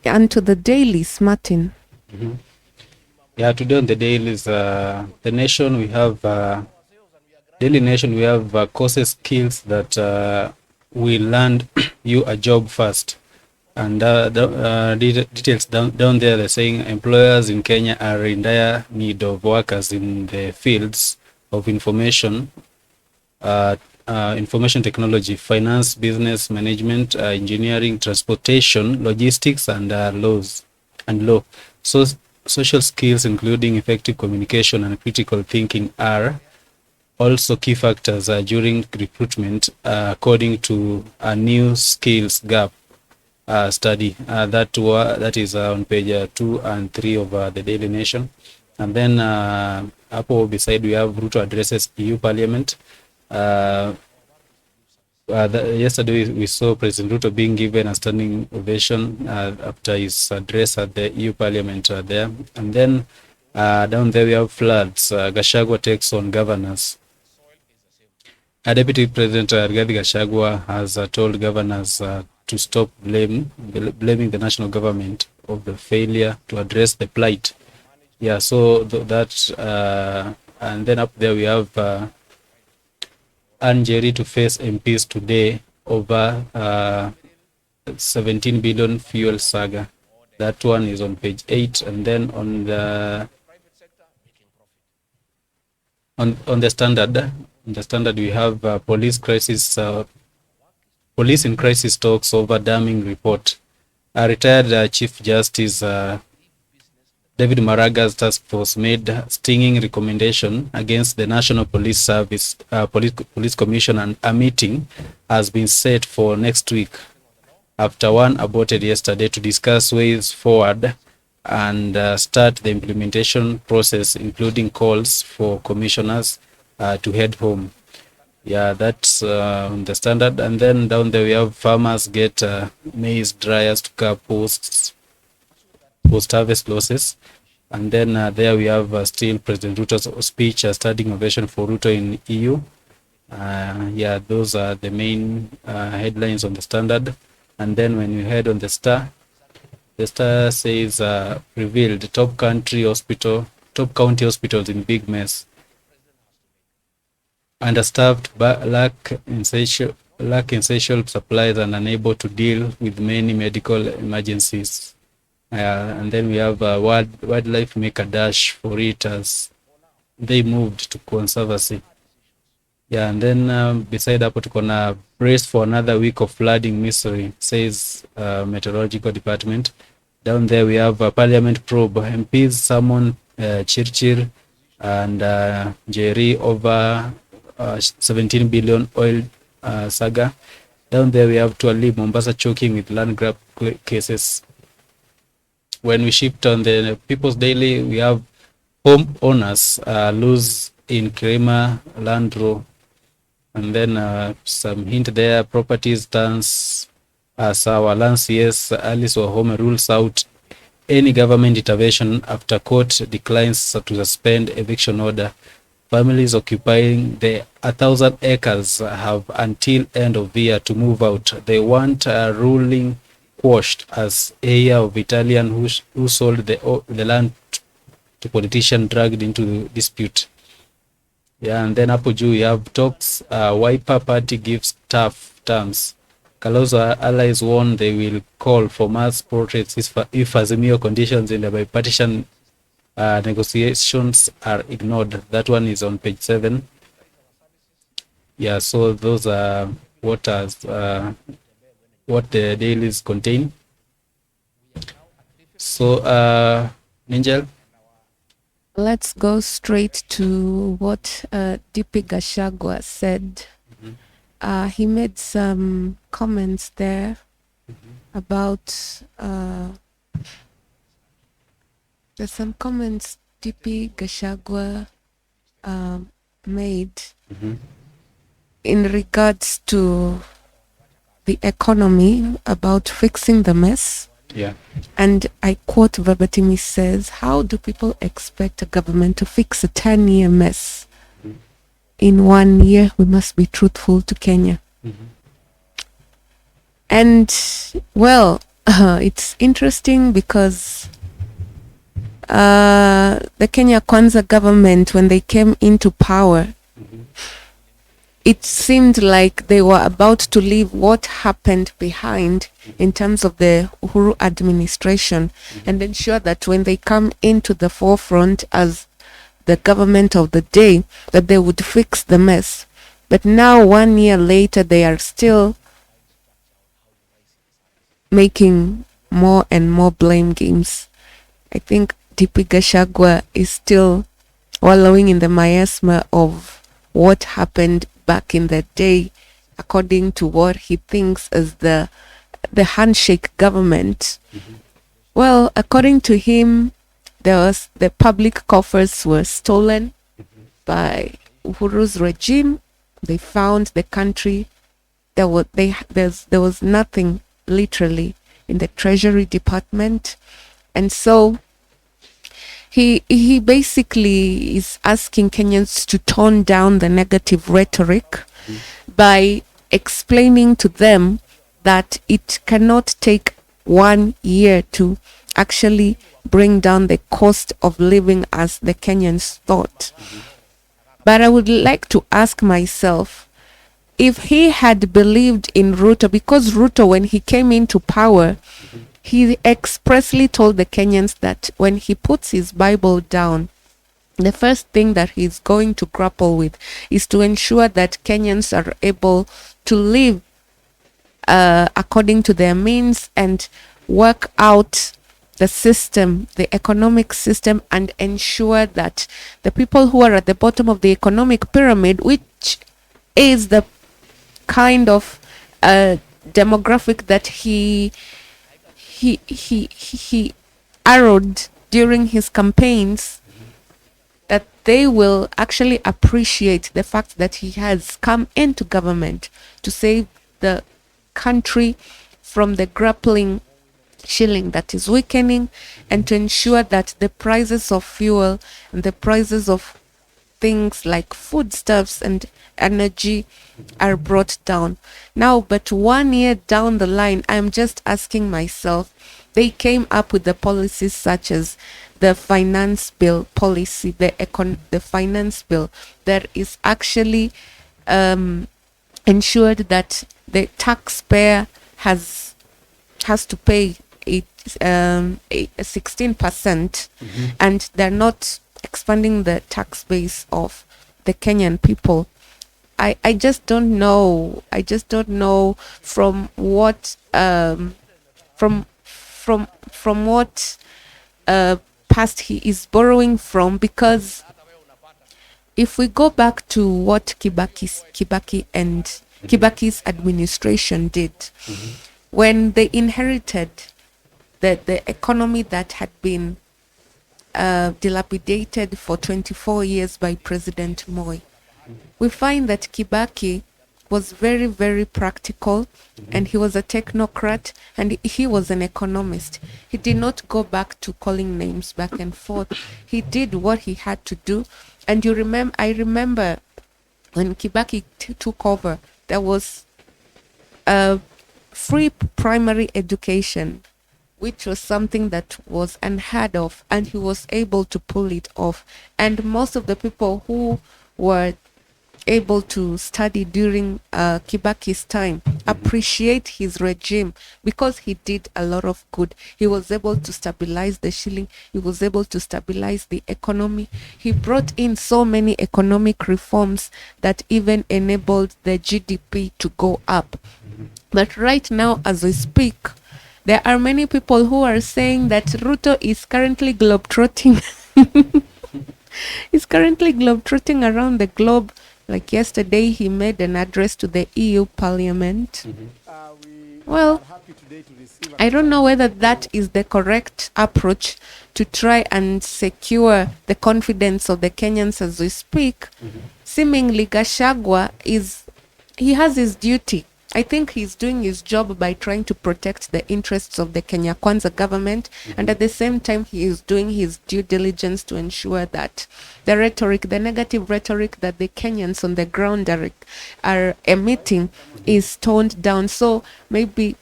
And to the dailies, Martin. Mm-hmm. Yeah, today on the dailies, the nation we have Daily Nation we have courses skills that will land you a job first. And details down there, they're saying employers in Kenya are in dire need of workers in the fields of uh, information technology, finance, business management, engineering, transportation, logistics, and law. So social skills, including effective communication and critical thinking, are also key factors during recruitment, according to a new skills gap study that is on page 2 and 3 of the Daily Nation. And then hapo beside we have Ruto addresses EU Parliament. Uh, Yesterday we saw President Ruto being given a standing ovation after his address at the EU Parliament there. And then down there we have floods. Gachagua takes on governors. Deputy President Rigathi Gachagua has told governors to stop blaming the national government of the failure to address the plight. Yeah, so and then up there we have Anjeri to face MPs today over 17 billion fuel saga. That one is on page 8. And then on the standard we have police in crisis talks over damning report. Retired Chief Justice David Maraga's task force made stinging recommendation against the National Police Service Police Commission, and a meeting has been set for next week after one aborted yesterday to discuss ways forward and start the implementation process, including calls for commissioners to head home. Yeah, that's on the standard. And then down there we have farmers get maize dryers to curb post-harvest losses. And then there we have still President Ruto's speech, a standing ovation for Ruto in EU. Yeah, those are the main headlines on the standard. And then when you head on the Star says revealed top county hospitals in big mess. Understaffed, lack essential supplies, and unable to deal with many medical emergencies. And then we have wildlife make a dash for it as they moved to conservancy. Yeah, and then beside hapo tuko na brace for another week of flooding misery, says meteorological department. Down there we have parliament probe. MPs summon Chirchir and Jerry over 17 billion oil saga. Down there we have Tuali Mombasa choking with land grab cases. When we shift on the People's Daily, we have home owners lose in Kirima land row. And then some hint there, properties turns as our land CS Alice Wahome rules out any government intervention after court declines to suspend eviction order. Families occupying the 1,000 acres have until end of the year to move out. They want a ruling quashed as heir of Italian who sold the land to politician dragged into dispute. Yeah, and then hapo juu you have talks. Wiper party gives tough terms. Kalonzo allies warn they will call for mass protests if Azimio conditions in the bipartisan negotiations are ignored. That one is on page 7. Yeah, so those are what the dailies contain. So Ninjel, Let's go straight to what DP Gachagua said. He made some comments there about there's some comments DP Gachagua made in regards to the economy, about fixing the mess. yeah, And I quote verbatim, he says, how do people expect a government to fix a 10-year mess in 1 year? We must be truthful to Kenya. And, well, It's interesting because the Kenya Kwanza government, when they came into power, it seemed like they were about to leave what happened behind in terms of the Uhuru administration and ensure that when they come into the forefront as the government of the day, that they would fix the mess. But now, 1 year later, they are still making more and more blame games. I think DP Gashagwa is still wallowing in the miasma of what happened back in the day, according to what he thinks as the handshake government. Well, according to him, the public coffers were stolen by Uhuru's regime. They found the country. There was nothing literally in the Treasury Department, and so he basically is asking Kenyans to tone down the negative rhetoric by explaining to them that it cannot take 1 year to actually bring down the cost of living as the Kenyans thought. But I would like to ask myself, if he had believed in Ruto, because Ruto, when he came into power, he expressly told the Kenyans that when he puts his Bible down, the first thing that he's going to grapple with is to ensure that Kenyans are able to live according to their means and work out the system, the economic system, and ensure that the people who are at the bottom of the economic pyramid, which is the kind of demographic that he arrowed during his campaigns, that they will actually appreciate the fact that he has come into government to save the country from the grappling shilling that is weakening, and to ensure that the prices of fuel and the prices of things like foodstuffs and energy are brought down. Now, but 1 year down the line, I'm just asking myself, they came up with the policies such as the finance bill policy, the finance bill that is actually ensured that the taxpayer has to pay a 16%, and they're not expanding the tax base of the Kenyan people. I just don't know. I just don't know from what from what past he is borrowing from, because if we go back to what Kibaki's administration did, when they inherited the economy that had been dilapidated for 24 years by President Moi, we find that Kibaki was very, very practical, and he was a technocrat, and he was an economist. He did not go back to calling names back and forth. He did what he had to do. And I remember when Kibaki took over, there was a free primary education, which was something that was unheard of, and he was able to pull it off. And most of the people who were able to study during Kibaki's time appreciate his regime because he did a lot of good. He was able to stabilize the shilling. He was able to stabilize the economy. He brought in so many economic reforms that even enabled the GDP to go up. But right now, as we speak, there are many people who are saying that Ruto is currently globetrotting. He's currently globetrotting around the globe. Like yesterday, he made an address to the EU Parliament. Well, I don't know whether that is the correct approach to try and secure the confidence of the Kenyans as we speak. Seemingly, Gashagwa he has his duty. I think he's doing his job by trying to protect the interests of the Kenya Kwanza government, and at the same time he is doing his due diligence to ensure that the negative rhetoric that the Kenyans on the ground are emitting is toned down. So maybe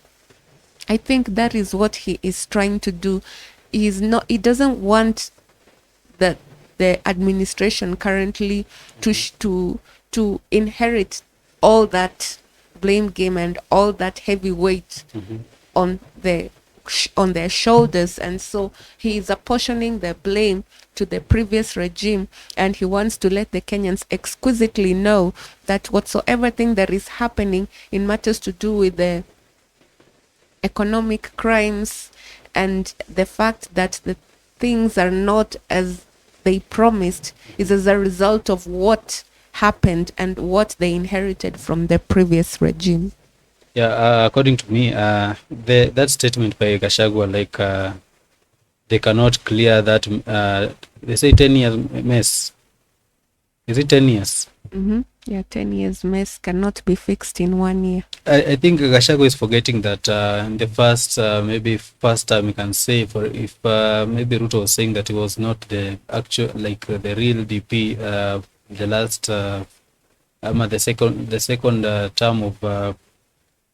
I think that is what he is trying to do. He doesn't want the administration currently to inherit all that blame game and all that heavy weight on on their shoulders, and so he is apportioning the blame to the previous regime, and he wants to let the Kenyans exquisitely know that whatsoever thing that is happening in matters to do with the economic crimes and the fact that the things are not as they promised is as a result of what happened and what they inherited from the previous regime. Yeah, according to me, that statement by Gachagua, like they cannot clear that. They say 10 years mess. Is it 10 years? Mm-hmm. Yeah, 10 years mess cannot be fixed in 1 year. I think Gachagua is forgetting that in the first time you can say, for if maybe Ruto was saying that he was not the actual, like the real DP, the last, the second term of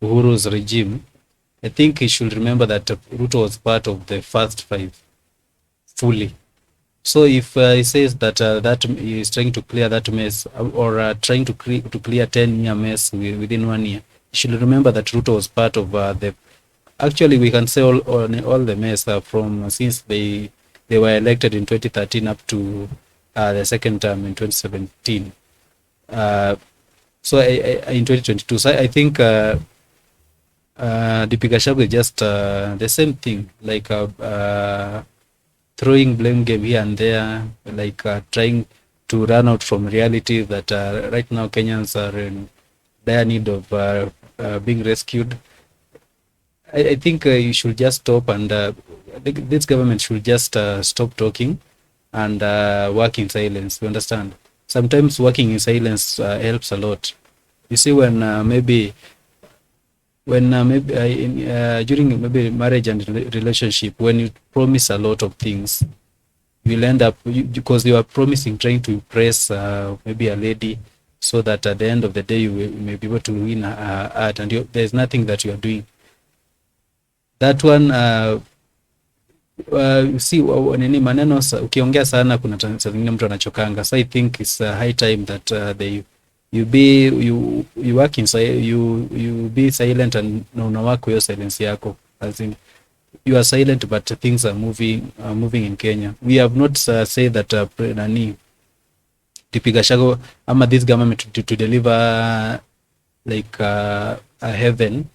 Uhuru's regime. I think he should remember that Ruto was part of the first 5 fully. So if he says that that he is trying to clear that mess, or trying to clear 10-year mess within 1 year, you should remember that Ruto was part of the. Actually, we can say all the mess from since they were elected in 2013 up to the second term in 2017. So in 2022, so I think DP Gachagua is just the same thing, like throwing blame game here and there, like trying to run out from reality that right now Kenyans are in dire need of being rescued. I think you should just stop, and this government should just stop talking and work in silence. You understand? Sometimes working in silence helps a lot. You see, when maybe during maybe marriage and relationship, when you promise a lot of things, you'll end up because you are promising, trying to impress maybe a lady, so that at the end of the day you may be able to win her heart, and there's nothing that you are doing. That one you see, nini maneno ukiongea sana kuna saa zingine mtu anachokanga. So I think it's high time that you work inside, you be silent, and una work your silence yako, as in you are silent but things are moving in Kenya. We have not said that nani DP Gachagua ama this government to deliver like a heaven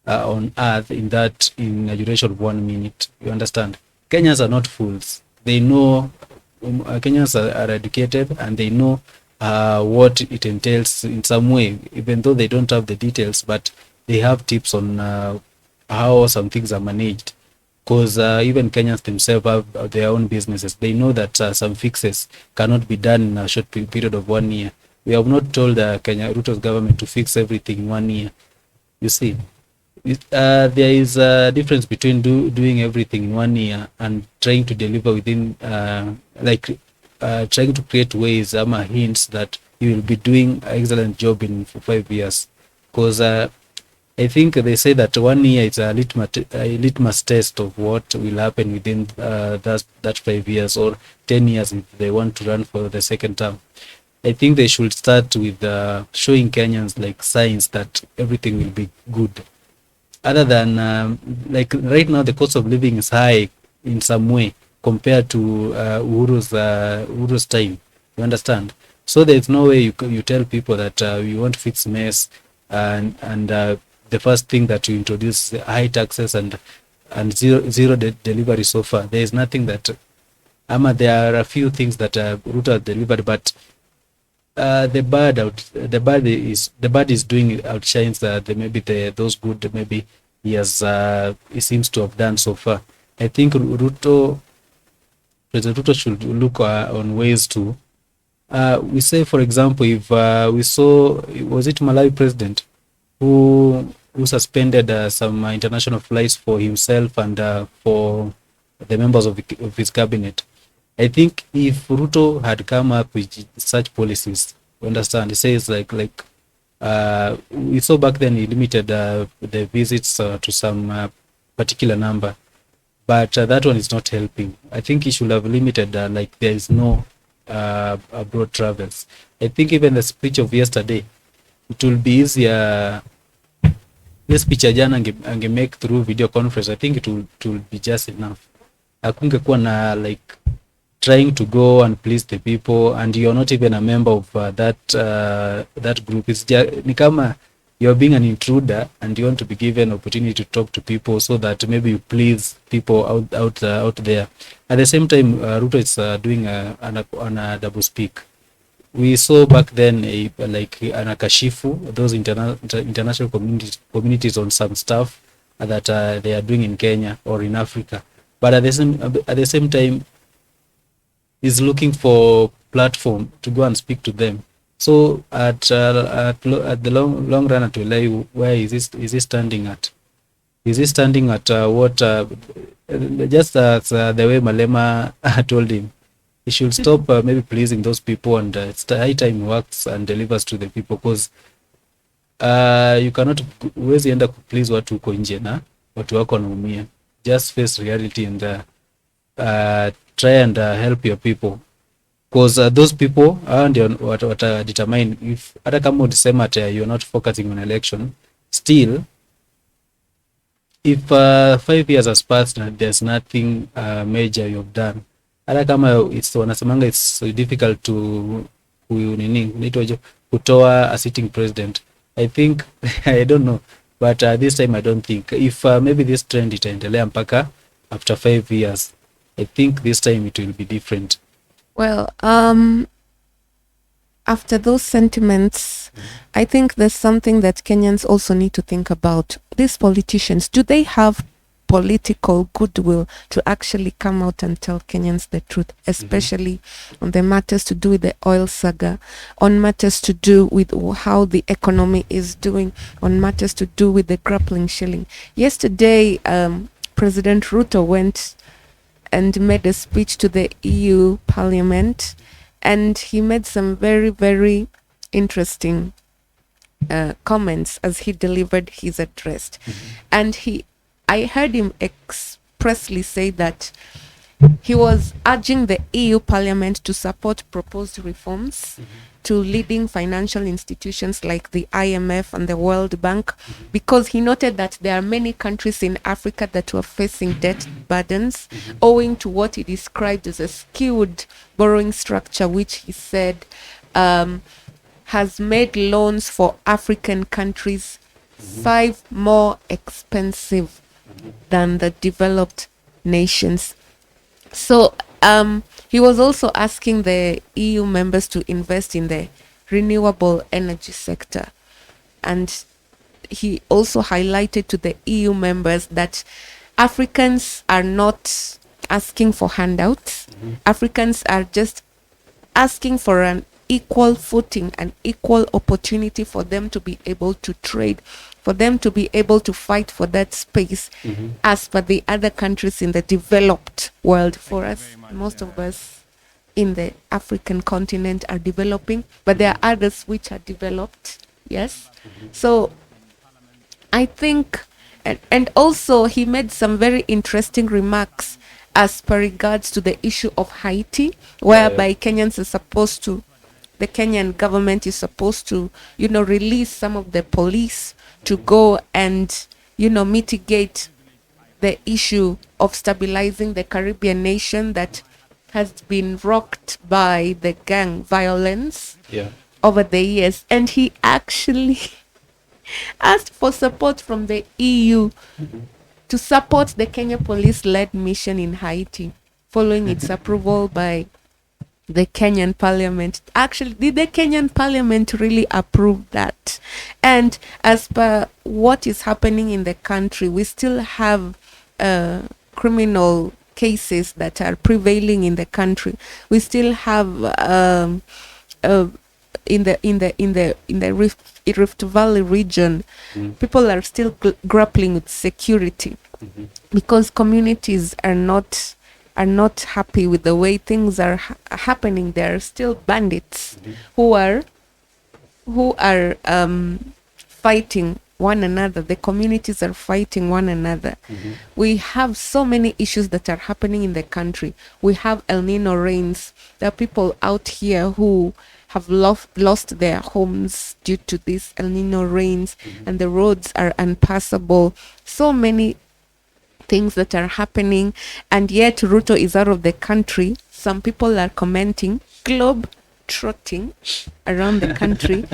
on earth in a duration of 1 minute. You understand? Kenyans are not fools. They know Kenyans are educated, and they know what it entails in some way, even though they don't have the details, but they have tips on how some things are managed. Because even Kenyans themselves have their own businesses. They know that some fixes cannot be done in a short period of 1 year. We have not told Kenya Ruto's government to fix everything in 1 year. You see, there is a difference between doing everything in 1 year and trying to deliver within trying to create ways hints that you will be doing an excellent job in 5 years. Because I think they say that 1 year is a litmus test of what will happen within that 5 years or 10 years if they want to run for the second term. I think they should start with showing Kenyans like signs that everything will be good. Other than like right now, the cost of living is high in some way compared to Uhuru's time. You understand? So there's no way you tell people that you want to fix mess, and the first thing that you introduce is high taxes and zero delivery so far. There is nothing that there are a few things that Ruto has delivered, but the bad is doing outshines those good maybe he seems to have done so far. I think President Ruto should look on ways to we say, for example, if we saw, was it Malawi president who suspended some international flights for himself and for the members of his cabinet. I think if Ruto had come up with such policies, you understand, he says like we saw back then he limited the visits to some particular number, but that one is not helping. I think he should have limited, like there is no abroad travels. I think even the speech of yesterday, it will be easier. This speech ya jana ange make through video conference. I think it will be just enough. Hakungekuwa na like trying to go and please the people, and you're not even a member of that group. It's just ni kama you're being an intruder and you want to be given opportunity to talk to people so that maybe you please people out there. At the same time, Ruto is doing on a double speak. We saw back then like anakashifu those international communities on some stuff that they are doing in Kenya or in Africa, but at the same time is looking for platform to go and speak to them. So at the long run, at Ulai, where is he standing at? Is he standing at what? Just as the way Malema told him, he should stop maybe pleasing those people, and it's high time he works and delivers to the people, because you cannot huwezi enda kuplease watu huko nje na watu wako wanaumia. Just face reality and try and help your people, because those people ndio wata determine if hata kama ulisema ati you're not focusing on election, still if 5 years has passed and there's nothing major you've done, hata kama it's wanasemanga it's difficult to kutoa a sitting president. I think I don't know, but this time I don't think if maybe this trend itaendelea mpaka after 5 years, I think this time it will be different. Well, after those sentiments, I think there's something that Kenyans also need to think about. These politicians, do they have political goodwill to actually come out and tell Kenyans the truth, especially on the matters to do with the oil saga, on matters to do with how the economy is doing, on matters to do with the grappling shilling? Yesterday, President Ruto went and made a speech to the EU Parliament, and he made some very, very interesting comments as he delivered his address. And I heard him expressly say that he was urging the EU Parliament to support proposed reforms to leading financial institutions like the IMF and the World Bank, because he noted that there are many countries in Africa that were facing debt burdens owing to what he described as a skewed borrowing structure, which he said has made loans for African countries 5 more expensive than the developed nations. So he was also asking the EU members to invest in the renewable energy sector. And he also highlighted to the EU members that Africans are not asking for handouts. Africans are just asking for an equal footing, an equal opportunity for them to be able to trade, for them to be able to fight for that space as per the other countries in the developed world. For us, most of us in the African continent are developing, but there are others which are developed. Yes. So I think, and also he made some very interesting remarks as per regards to the issue of Haiti, whereby Kenyans are supposed to, the Kenyan government is supposed to, release some of the police to go and, mitigate the issue of stabilizing the Caribbean nation that has been rocked by the gang violence over the years. And he actually asked for support from the EU to support the Kenya police-led mission in Haiti, following its approval by the Kenyan parliament. Actually, did the Kenyan parliament really approve that? And as per what is happening in the country, we still have criminal cases that are prevailing in the country. We still have in the Rift Valley region, people are still grappling with security because communities are not happy with the way things are happening. There are still bandits who are fighting one another. The communities are fighting one another. We have so many issues that are happening in the country. We have El Nino rains. There are people out here who have lost their homes due to these El Nino rains, and the roads are unpassable. So many things that are happening, and yet Ruto is out of the country. Some people are commenting, globe trotting around the country.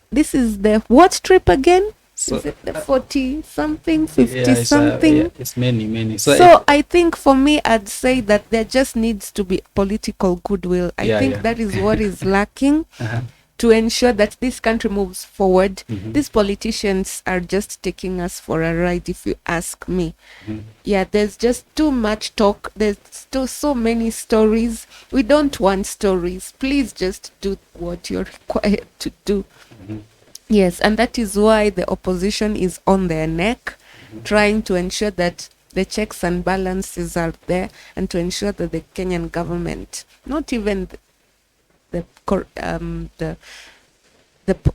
This is the what trip again? So, is it the 40 something, 50 yeah, something? it's many. So I think for me, I'd say that there just needs to be political goodwill. I think that is what is lacking. To ensure that this country moves forward. These politicians are just taking us for a ride, if you ask me. Yeah, there's just too much talk. There's still so many stories. We don't want stories. Please just do what you're required to do. Yes, and that is why the opposition is on their neck, trying to ensure that the checks and balances are there, and to ensure that the Kenyan government, not even the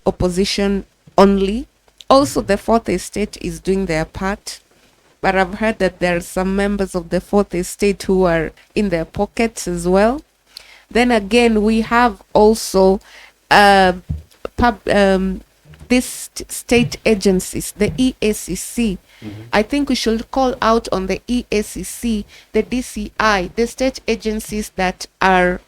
opposition only. Also, the fourth estate is doing their part, but I've heard that there are some members of the fourth estate who are in their pockets as well. Then again, we have also these state agencies, the EACC. I think we should call out on the EACC, the DCI, the state agencies that are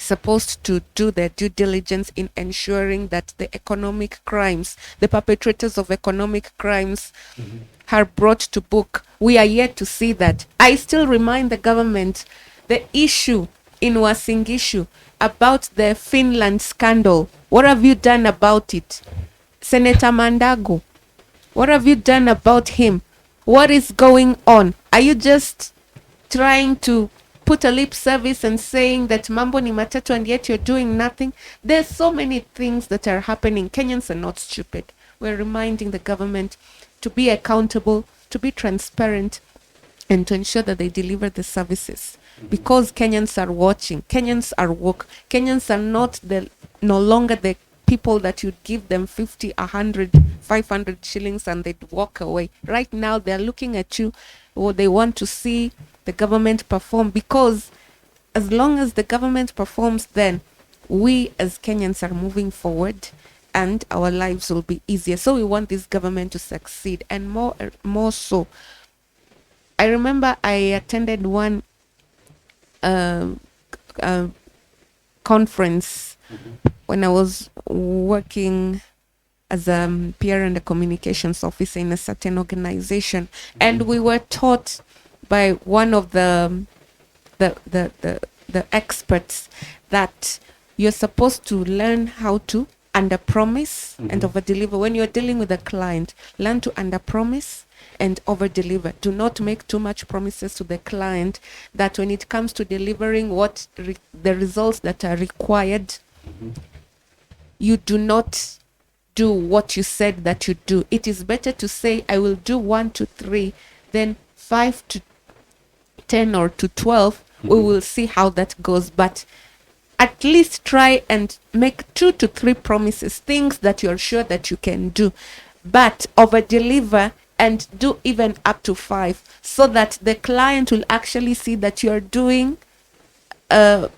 supposed to do their due diligence in ensuring that the economic crimes, the perpetrators of economic crimes are brought to book. We are yet to see that. I still remind the government the issue in Wasingishu about the Finland scandal. What have you done about it? Senator Mandago, what have you done about him? What is going on? Are you just trying to put a lip service and saying that mambo ni matatu, and yet you're doing nothing? There's so many things that are happening. Kenyans are not stupid. We're reminding the government to be accountable, to be transparent, and to ensure that they deliver the services. Because Kenyans are watching. Kenyans are woke. Kenyans are no longer the people that you'd give them 50, 100, 500 shillings and they'd walk away. Right now, they're looking at you, or they want to see the government perform, because as long as the government performs, then we as Kenyans are moving forward and our lives will be easier. So we want this government to succeed, and more so. I remember I attended one conference when I was working as a PR and a communications officer in a certain organization, and we were taught by one of the experts that you're supposed to learn how to under promise and over deliver. When you're dealing with a client, learn to under promise and over deliver. Do not make too much promises to the client that when it comes to delivering the results that are required, you do not do what you said that you do. It is better to say, I will do 1 to 3, then 5 to 10 or to 12. We will see how that goes. But at least try and make 2 to 3 promises, things that you're sure that you can do, but over deliver and do even up to 5, so that the client will actually see that you are doing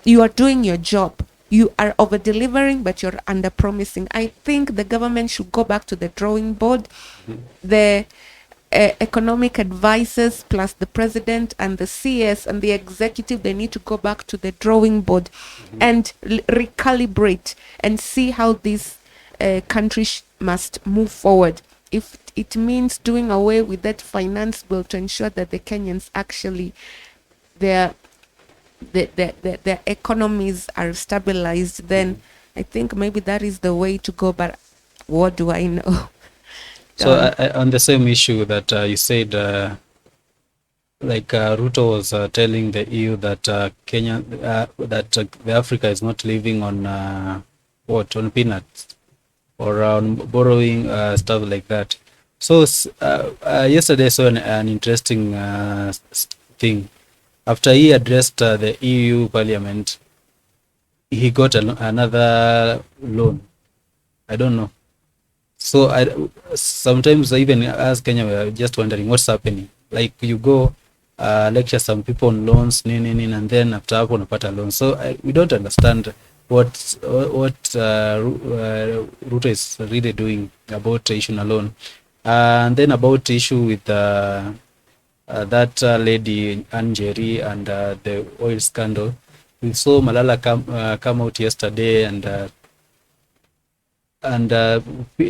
your job. You are over delivering, but you're under promising. I think the government should go back to the drawing board. The economic advisors plus the president and the CS and the executive, they need to go back to the drawing board and recalibrate and see how this country must move forward. If it means doing away with that finance bill to ensure that the Kenyans actually their economies are stabilized, then I think maybe that is the way to go. But what do I know? So on the same issue that you said, Ruto was telling the EU that Kenya, that the Africa is not living on on peanuts or on borrowing stuff like that. So yesterday I saw an interesting thing. After he addressed the EU Parliament, he got another loan. I don't know. So sometimes even as Kenya, we're just wondering what's happening. Like you go lecture some people on loans, and then after hapo unapata loans. So we don't understand what Ruto is really doing about issue na loan. And then about issue with that lady Anjeri and the oil scandal. We saw Malala come out yesterday and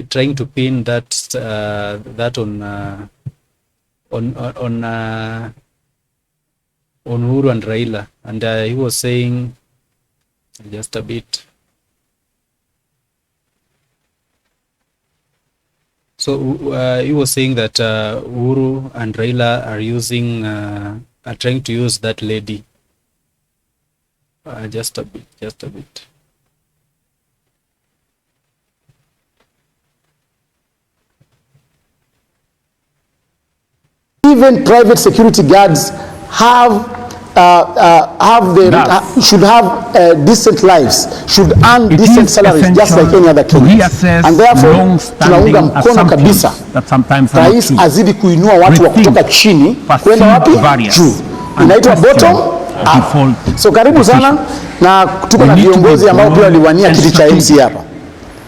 trying to pin that on Uhuru and Raila, and he was saying just a bit. So he was saying that Uhuru and Raila are trying to use that lady. Just a bit. Even private security guards should have decent lives, should earn decent salaries just like any other Kenyan. And therefore tunaunga mkono kabisa rais azidi kuinua watu wa kutoka chini kwenda wapi? Juu. Inaitwa bottom up. So karibu sana, na tuko na viongozi ambao pia waliwania kiti cha MC hapa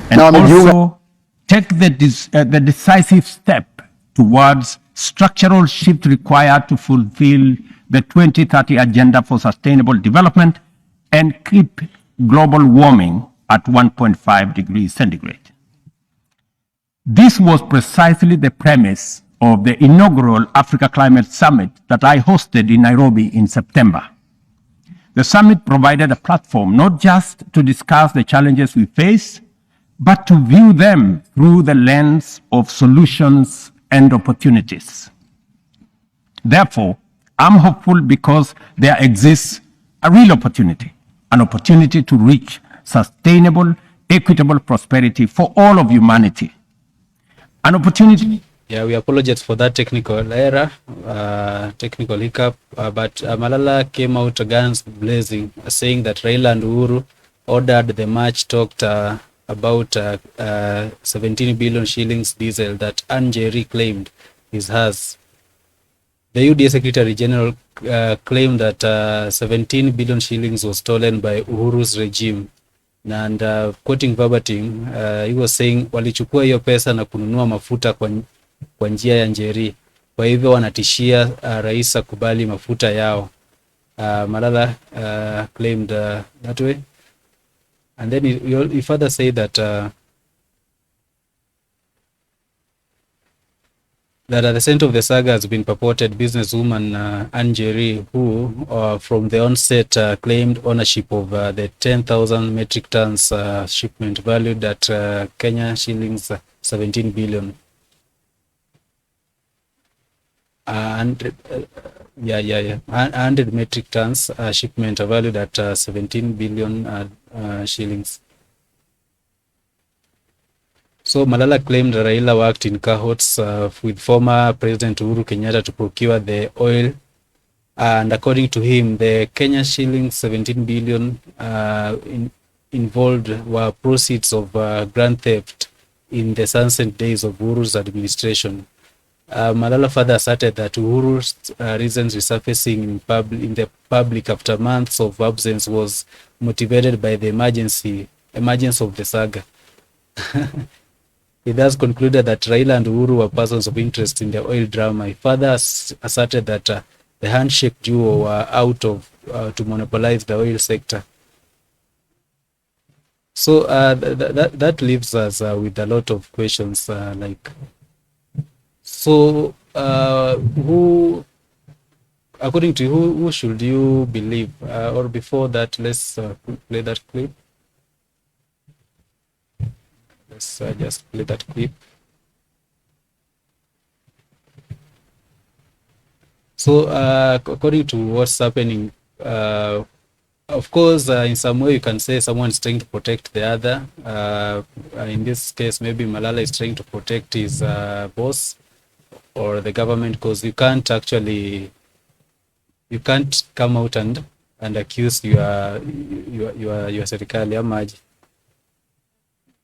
na wamejiunga. Take the decisive step towards structural shift required to fulfill the 2030 Agenda for Sustainable Development and keep global warming at 1.5 degrees centigrade. This was precisely the premise of the inaugural Africa Climate Summit that I hosted in Nairobi in September. The summit provided a platform not just to discuss the challenges we face, but to view them through the lens of solutions and opportunities. Therefore, I'm hopeful because there exists a real opportunity, an opportunity to reach sustainable, equitable prosperity for all of humanity. An opportunity. Yeah, we apologize for that technical error, technical hiccup, but Malala came out guns blazing, saying that Raila and Uhuru ordered the march, talked about 17 billion shillings diesel that Anjeri claimed is hers. The UDA Secretary General claimed that 17 billion shillings was stolen by Uhuru's regime. And quoting verbatim, he was saying walichukua hiyo pesa na kununua mafuta kwa njia ya Njeri. Kwa hivyo wanatishia rais akubali mafuta yao. Malala claimed that way. And then he further said that that at the center of the saga has been purported businesswoman Anjeri, who from the onset claimed ownership of the 10,000 metric tons shipment valued at Kenya shillings 17 billion. 100 metric tons shipment valued at 17 billion shillings. So Malala claimed Raila worked in cohorts with former President Uhuru Kenyatta to procure the oil, and according to him, the Kenya shillings 17 billion involved were proceeds of grand theft in the sunset days of Uhuru's administration. Malala further asserted that Uhuru's recent resurfacing in the public after months of absence was motivated by the emergence of the saga. He thus concluded that Raila and Uhuru were persons of interest in the oil drama. He further asserted that the handshake duo were out to monopolize the oil sector. So that leaves us with a lot of questions so who, according to you, who should you believe? Or before that, let's play that clip. Let's just play that clip. So according to what's happening, of course, in some way you can say someone is trying to protect the other. In this case, maybe Malala is trying to protect his boss or the government, because you can't come out and accuse your serikali amaji.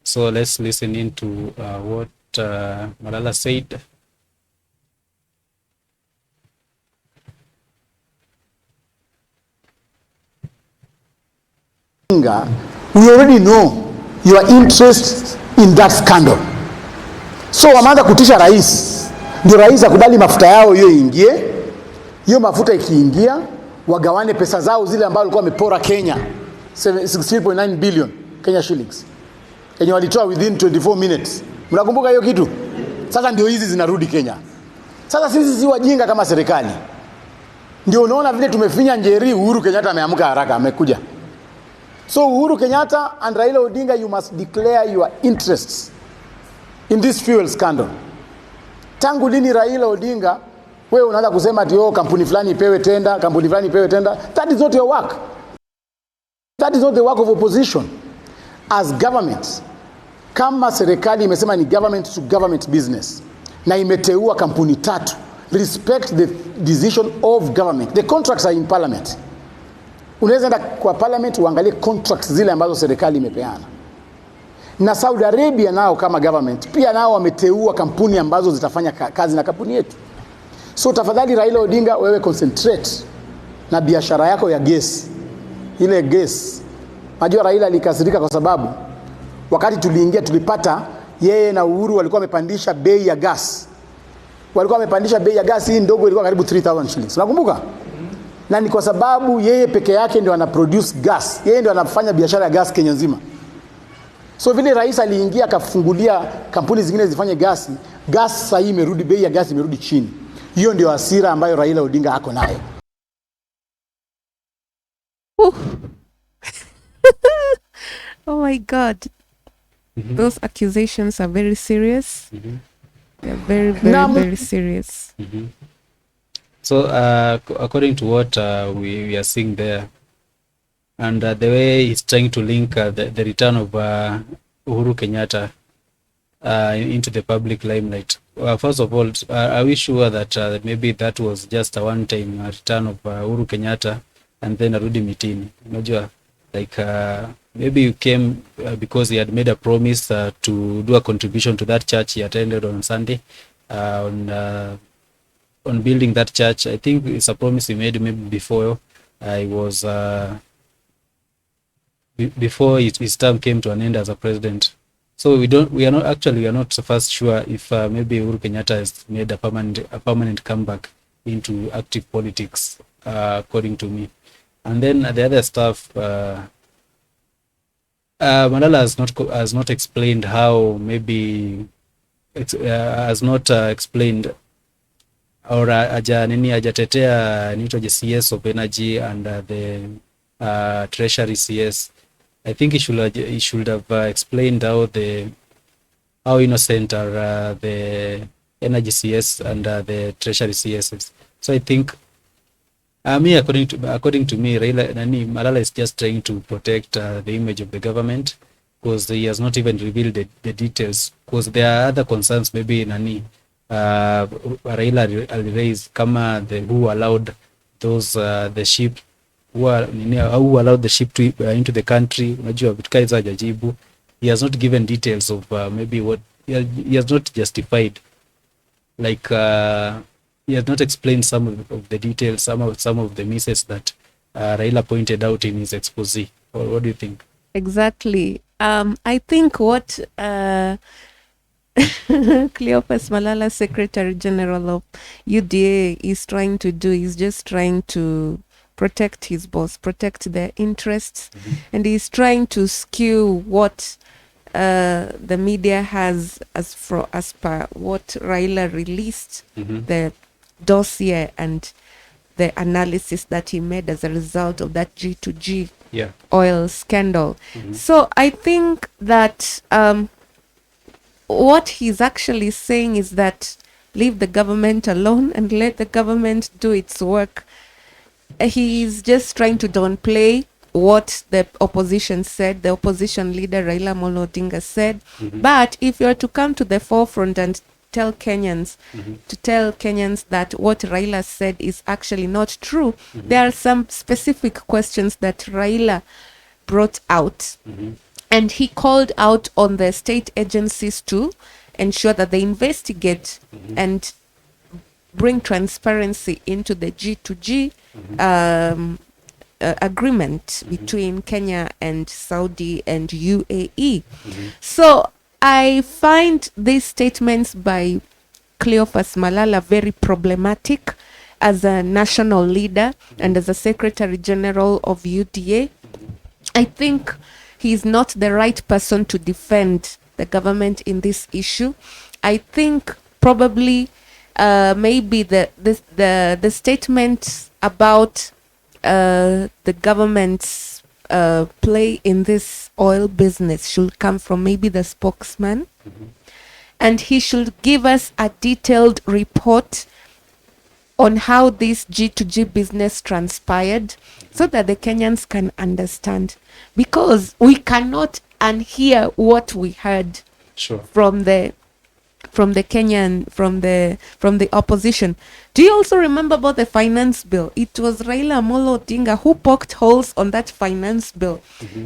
So let's listen into what Malala said. We already know your interest in that scandal. So wameanza kutisha rais, ndio rais akubali mafuta yao hiyo ingie. Hiyo mafuta ikiingia, wagawane pesa zao zile ambazo walikuwa wamepora Kenya, 16.9 billion Kenya shillings, yenye walitoa within 24 minutes. Mnakumbuka hiyo kitu? Sasa ndio hizi zinarudi Kenya. Sasa sisi si wajinga kama serikali. Ndio unaona vile tumefinya njeri. Uhuru Kenyatta ameamka haraka, amekuja. So Uhuru Kenyatta and Raila Odinga, you must declare your interests in this fuel scandal. Tangu lini Raila Odinga wewe unaanza kusema ati kampuni fulani ipewe tenda, kampuni fulani ipewe tenda? That is not your work. That is not the work of opposition. As government, kama serikali imesema ni government to government business na imeteua kampuni 3, respect the decision of government. The contracts are in parliament. Unaweza enda kwa parliament uangalie contracts zile ambazo serikali imepeana. Na Saudi Arabia nao kama government pia nao wameteua kampuni ambazo zitafanya kazi na kampuni yetu. So tafadhali Raila Odinga, wewe concentrate na biashara yako ya gas. Ile gas. Najua Raila alikasirika kwa sababu wakati tuliingia tulipata yeye na Uhuru walikuwa wamepandisha bei ya gas. Walikuwa wamepandisha bei ya gas, hii ndogo ilikuwa karibu 3000 shillings. Unakumbuka? Na ni kwa sababu yeye peke yake ndio ana produce gas. Yeye ndio anafanya biashara ya gas Kenya nzima. So vile rais aliingia akafungulia kampuni zingine zifanye gas sasa hii imerudi, bei ya gas imerudi chini. Hiyo ndio hasira ambayo Raila Odinga ako nayo. Oh my God. Those accusations are very serious. They're very, very, very serious. So according to what we are seeing there, and the way he's trying to link the return of Uhuru Kenyatta into the public limelight. First of all, are we sure that maybe that was just a one-time return of Uhuru Kenyatta and then arudi mitini? Unajua, like maybe you came because he had made a promise to do a contribution to that church he attended on Sunday, on building that church. I think it's a promise he made maybe before I was before his term came to an end as a president. So we are not first sure if maybe Uhuru Kenyatta has made a permanent comeback into active politics, according to me. And then the other stuff, Malala has not explained how, maybe has not explained or hajatetea nitoje CS of energy and the treasury CS. I think he should have explained how innocent are the energy CS and the treasury CSs. So I think according to me, Malala is just trying to protect the image of the government, because he has not even revealed the details, because there are other concerns maybe Raila raised kama who allowed those the ship who allowed the ship to into the country. Unajua vitu kama hizo hajajibu. He has not given details of maybe what he has not justified, like he has not explained some of the details, some of the misses that Raila pointed out in his expose. Or what do you think? Exactly. I think what Cleopas Malala, Secretary General of UDA, is trying to do is just trying to protect his boss, protect their interests, and he's trying to skew what the media has as per what Raila released, the dossier and the analysis that he made as a result of that G2G oil scandal. So I think that what he's actually saying is that leave the government alone and let the government do its work. He's just trying to downplay what the opposition said, the opposition leader Raila Amolo Odinga said. But if you're to come to the forefront and tell Kenyans, that what Raila said is actually not true, there are some specific questions that Raila brought out. And he called out on the state agencies to ensure that they investigate and bring transparency into the G2G agreement between Kenya and Saudi and UAE. So I find these statements by Cleophas Malala very problematic as a national leader and as a Secretary General of UDA. I think he's not the right person to defend the government in this issue. I think probably maybe the statement about the government's play in this oil business should come from maybe the spokesman, and he should give us a detailed report on how this G2G business transpired so that the Kenyans can understand, because we cannot unhear what we heard from the Kenyan, from the opposition. Do you also remember about the finance bill? It was Raila Amolo Odinga who poked holes on that finance bill,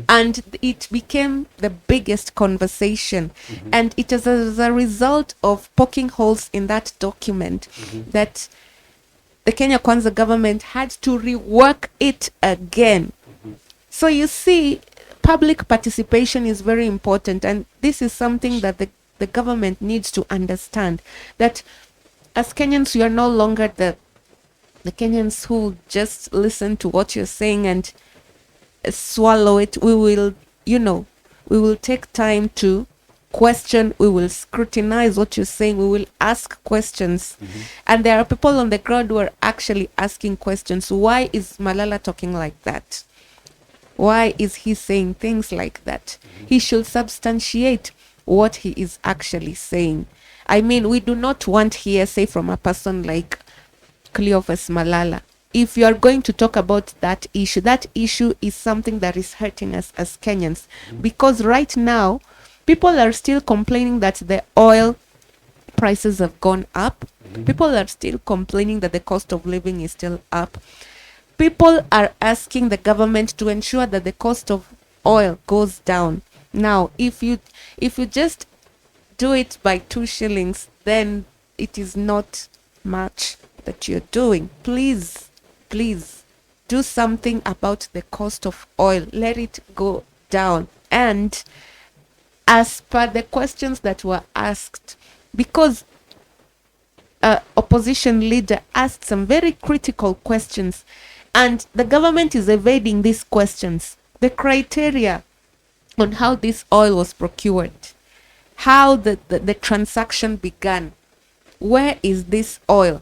and it became the biggest conversation. And it is as a result of poking holes in that document that the Kenya Kwanza government had to rework it again. So you see, public participation is very important, and this is something that the government needs to understand, that as Kenyans, we are no longer the Kenyans who just listen to what you're saying and swallow it. We will, we will take time to question, we will scrutinize what you're saying, we will ask questions. And there are people on the ground who are actually asking questions. Why is Malala talking like that? Why is he saying things like that? He should substantiate what he is actually saying. I mean, we do not want hearsay from a person like Cleophas Malala. If you are going to talk about that issue is something that is hurting us as Kenyans, because right now people are still complaining that the oil prices have gone up. People are still complaining that the cost of living is still up. People are asking the government to ensure that the cost of oil goes down. Now, if you just do it by 2 shillings, then it is not much that you're doing. Please do something about the cost of oil. Let it go down. And as per the questions that were asked, because opposition leader asked some very critical questions, and the government is evading these questions. The criteria on how this oil was procured, how the transaction began, where is this oil,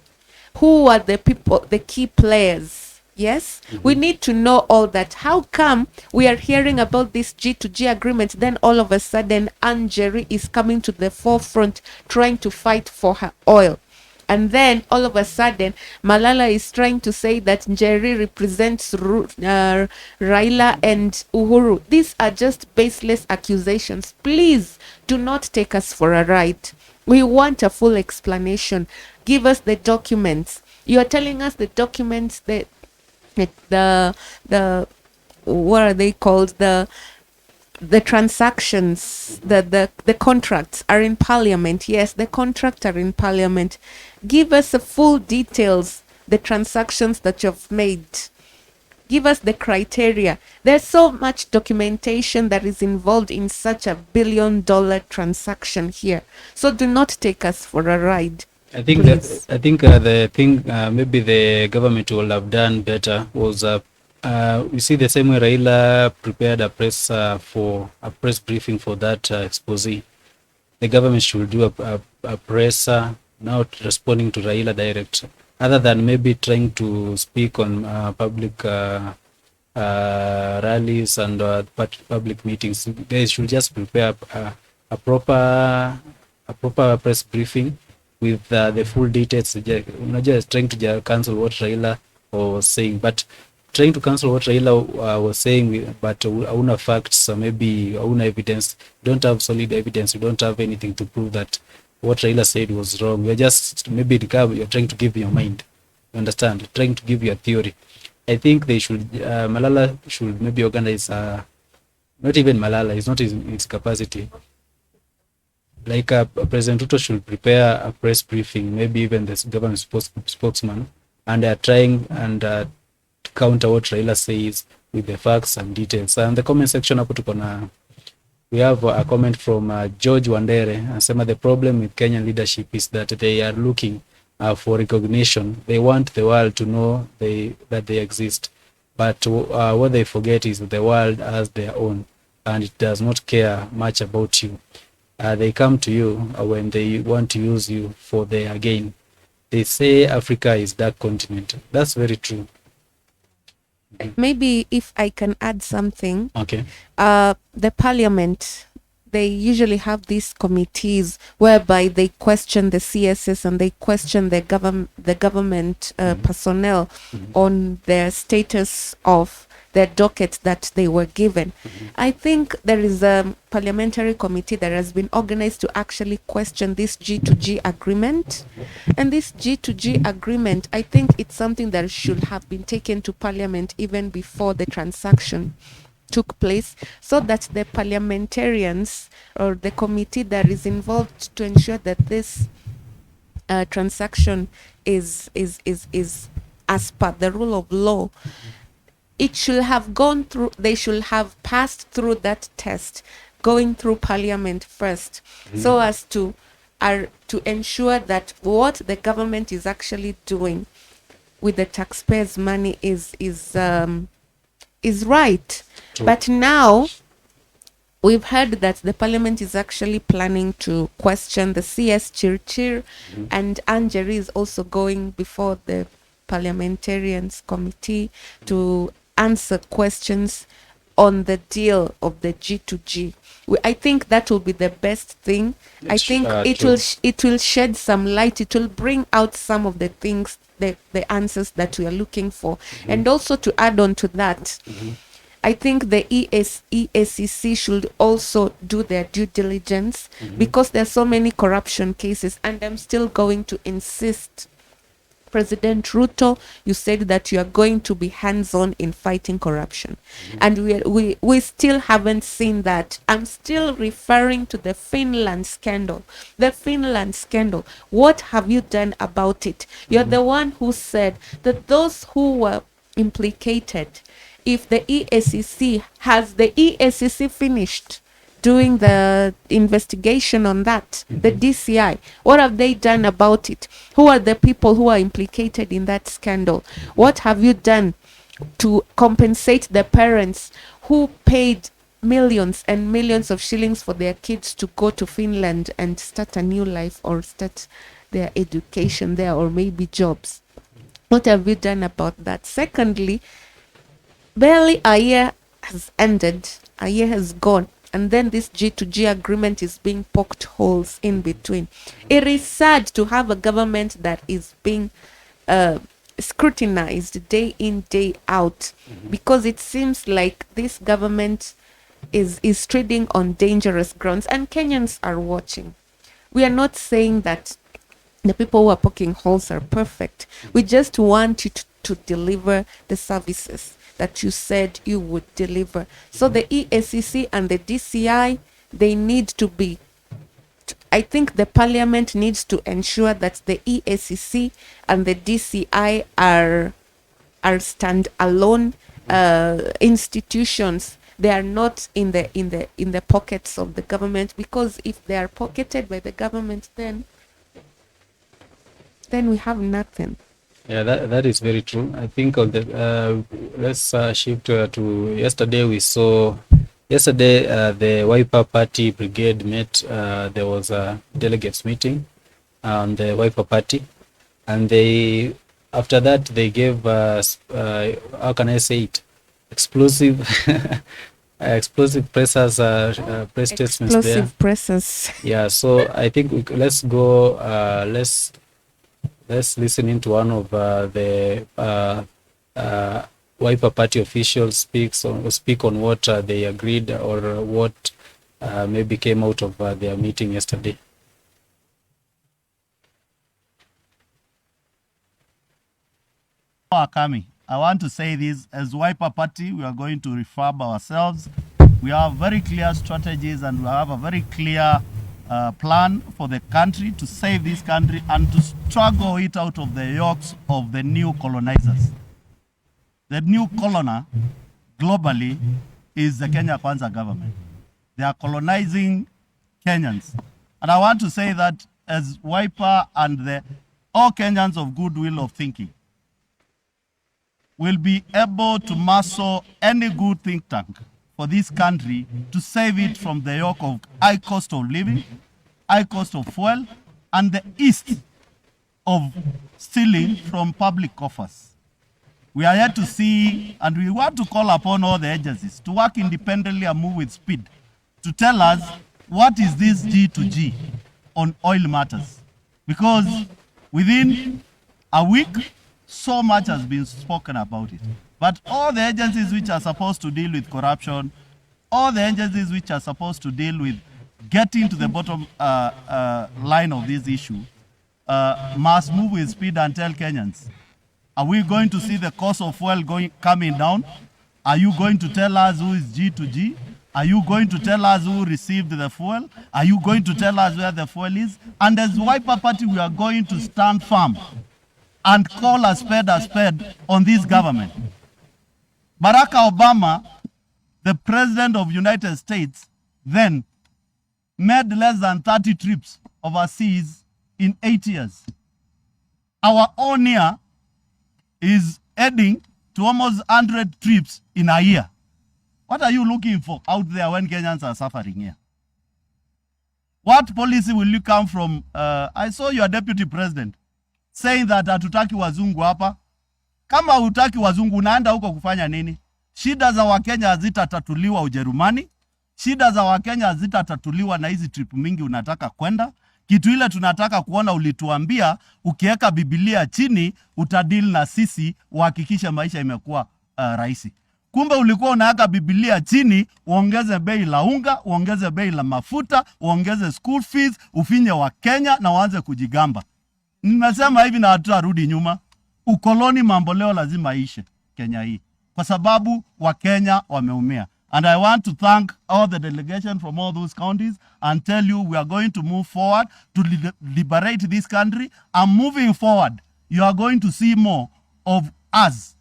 who are the people, the key players. Yes, we need to know all that. How come we are hearing about this G2G agreement, then all of a sudden Ann Njeri is coming to the forefront trying to fight for her oil? And then all of a sudden, Malala is trying to say that Njeri represents Raila and Uhuru. These are just baseless accusations. Please do not take us for a ride. We want a full explanation. Give us the documents. You are telling us the documents, the what are they called? The transactions, the contracts are in parliament. Yes, the contracts are in parliament. Give us the full details, the transactions that you've made. Give us the criteria. There's so much documentation that is involved in such a $1 billion transaction here. So do not take us for a ride. I think the thing maybe the government will have done better was we see the same way Raila prepared a press briefing for that expose. The government should do a press not responding to Raila direct, other than maybe trying to speak on public rallies and public meetings. They should just prepare a proper press briefing with the full details. Not just trying to cancel what Raila was saying, but trying to cancel what Raila was saying, but hauna facts, maybe hauna evidence. You don't have solid evidence. You don't have anything to prove that what Raila said was wrong. You're just maybe you're trying to give your mind. You understand? You're trying to give your theory. I think they should, Malala should maybe organize not even Malala, it's not his capacity. Like President Ruto should prepare a press briefing, maybe even the government spokesman, and trying and counter what Raila says with the facts and details. And the comment section hapo tuko na, we have a comment from George Wandere, anasema the problem with Kenyan leadership is that they are looking for recognition. They want the world to know that they exist, but what they forget is the world has their own, and it does not care much about you. They come to you when they want to use you for their gain. They say Africa is dark continent. That's very true. Maybe if I can add something. Okay. The parliament, they usually have these committees whereby they question the CSS and they question the government personnel on their status of their docket that they were given. I think there is a parliamentary committee that has been organized to actually question this G2G agreement. And this G2G agreement, I think it's something that should have been taken to parliament even before the transaction took place, so that the parliamentarians or the committee that is involved to ensure that this transaction is as per the rule of law, it should have gone through, they should have passed through that test, going through parliament first, so as to ensure that what the government is actually doing with the taxpayers' money is right. True. But now we've heard that the parliament is actually planning to question the CS Chirchir, and Anjeri is also going before the parliamentarians committee to answer questions on the deal of the G2G. I think that will be the best thing. I think it will shed some light. It will bring out some of the things, the answers that we are looking for. And also to add on to that, I think the EACC should also do their due diligence, because there are so many corruption cases, and I'm still going to insist. President Ruto, you said that you are going to be hands-on in fighting corruption, and we still haven't seen that. I'm still referring to the Finland scandal. The Finland scandal. What have you done about it? You're the one who said that those who were implicated, if the EACC has the EACC finished doing the investigation on that, the DCI, what have they done about it? Who are the people who are implicated in that scandal? What have you done to compensate the parents who paid millions and millions of shillings for their kids to go to Finland and start a new life or start their education there, or maybe jobs? What have you done about that? Secondly, barely a year has ended, a year has gone, and then this G2G agreement is being poked holes in between. It is sad to have a government that is being scrutinized day in, day out, because it seems like this government is treading on dangerous grounds, and Kenyans are watching. We are not saying that the people who are poking holes are perfect. We just want you to deliver the services that you said you would deliver. So the EACC and the DCI, they need to be, I think the parliament needs to ensure that the EACC and the DCI are stand-alone institutions. They are not in the pockets of the government, because if they are pocketed by the government, then we have nothing. Yeah, that is very true. I think on the let's shift to yesterday. We saw the Wiper Party brigade met. There was a delegates meeting on the Wiper Party, and they, after that, they gave how can I say it, explosive explosive pressers press statements there. Explosive presses. Yeah, so I think let's go. Let's listen into one of the Wiper Party officials speak on what they agreed, or what maybe came out of their meeting yesterday. Coming. I want to say this, as Wiper Party, we are going to refurb ourselves We have very clear strategies and we have a very clear plan for the country to save this country and to struggle it out of the yokes of the new colonizers. The new colonizer globally is the Kenya Kwanza government. They are colonizing Kenyans. And I want to say that as Wiper and all Kenyans of goodwill of thinking will be able to muscle any good think tank for this country to save it from the yoke of high cost of living, high cost of fuel, and the east of stealing from public coffers. We are here to see, and we want to call upon all the agencies to work independently and move with speed to tell us what is this G2G on oil matters. Because within a week, so much has been spoken about it. But all the agencies which are supposed to deal with corruption, all the agencies which are supposed to deal with getting to the bottom line of this issue must move with speed and tell Kenyans, are we going to see the cost of fuel coming down? Are you going to tell us who is G2G? Are you going to tell us who received the fuel? Are you going to tell us where the fuel is? And as Wiper Party, we are going to stand firm and call a spade on this government. Barack Obama, the president of the United States, then made less than 30 trips overseas in 8 years. Our own year is heading to almost 100 trips in a year. What are you looking for out there when Kenyans are suffering here? What policy will you come from? I saw your deputy president saying that hatutaki wazungu hapa. Kama hutaki wazungu unaenda huko kufanya nini? Shida za Wakenya hazitatatuliwa Ujerumani. Shida za Wakenya hazitatatuliwa na hizi trip mingi unataka kwenda. Kitu ile tunataka kuona, ulituambia ukiweka Biblia chini utadili na sisi uhakikishe maisha imekuwa rahisi. Kumbe ulikuwa unaweka Biblia chini uongeze bei la unga, uongeze bei la mafuta, uongeze school fees, ufinye wa Kenya na waanze kujigamba. Nimesema hivi na hatutarudi nyuma. Ukoloni mambo leo lazima ishe Kenya hii, kwa sababu wa Kenya wameumia. And I want to thank all the delegation from all those counties and tell you we are going to move forward to liberate this country. And moving forward, you are going to see more of us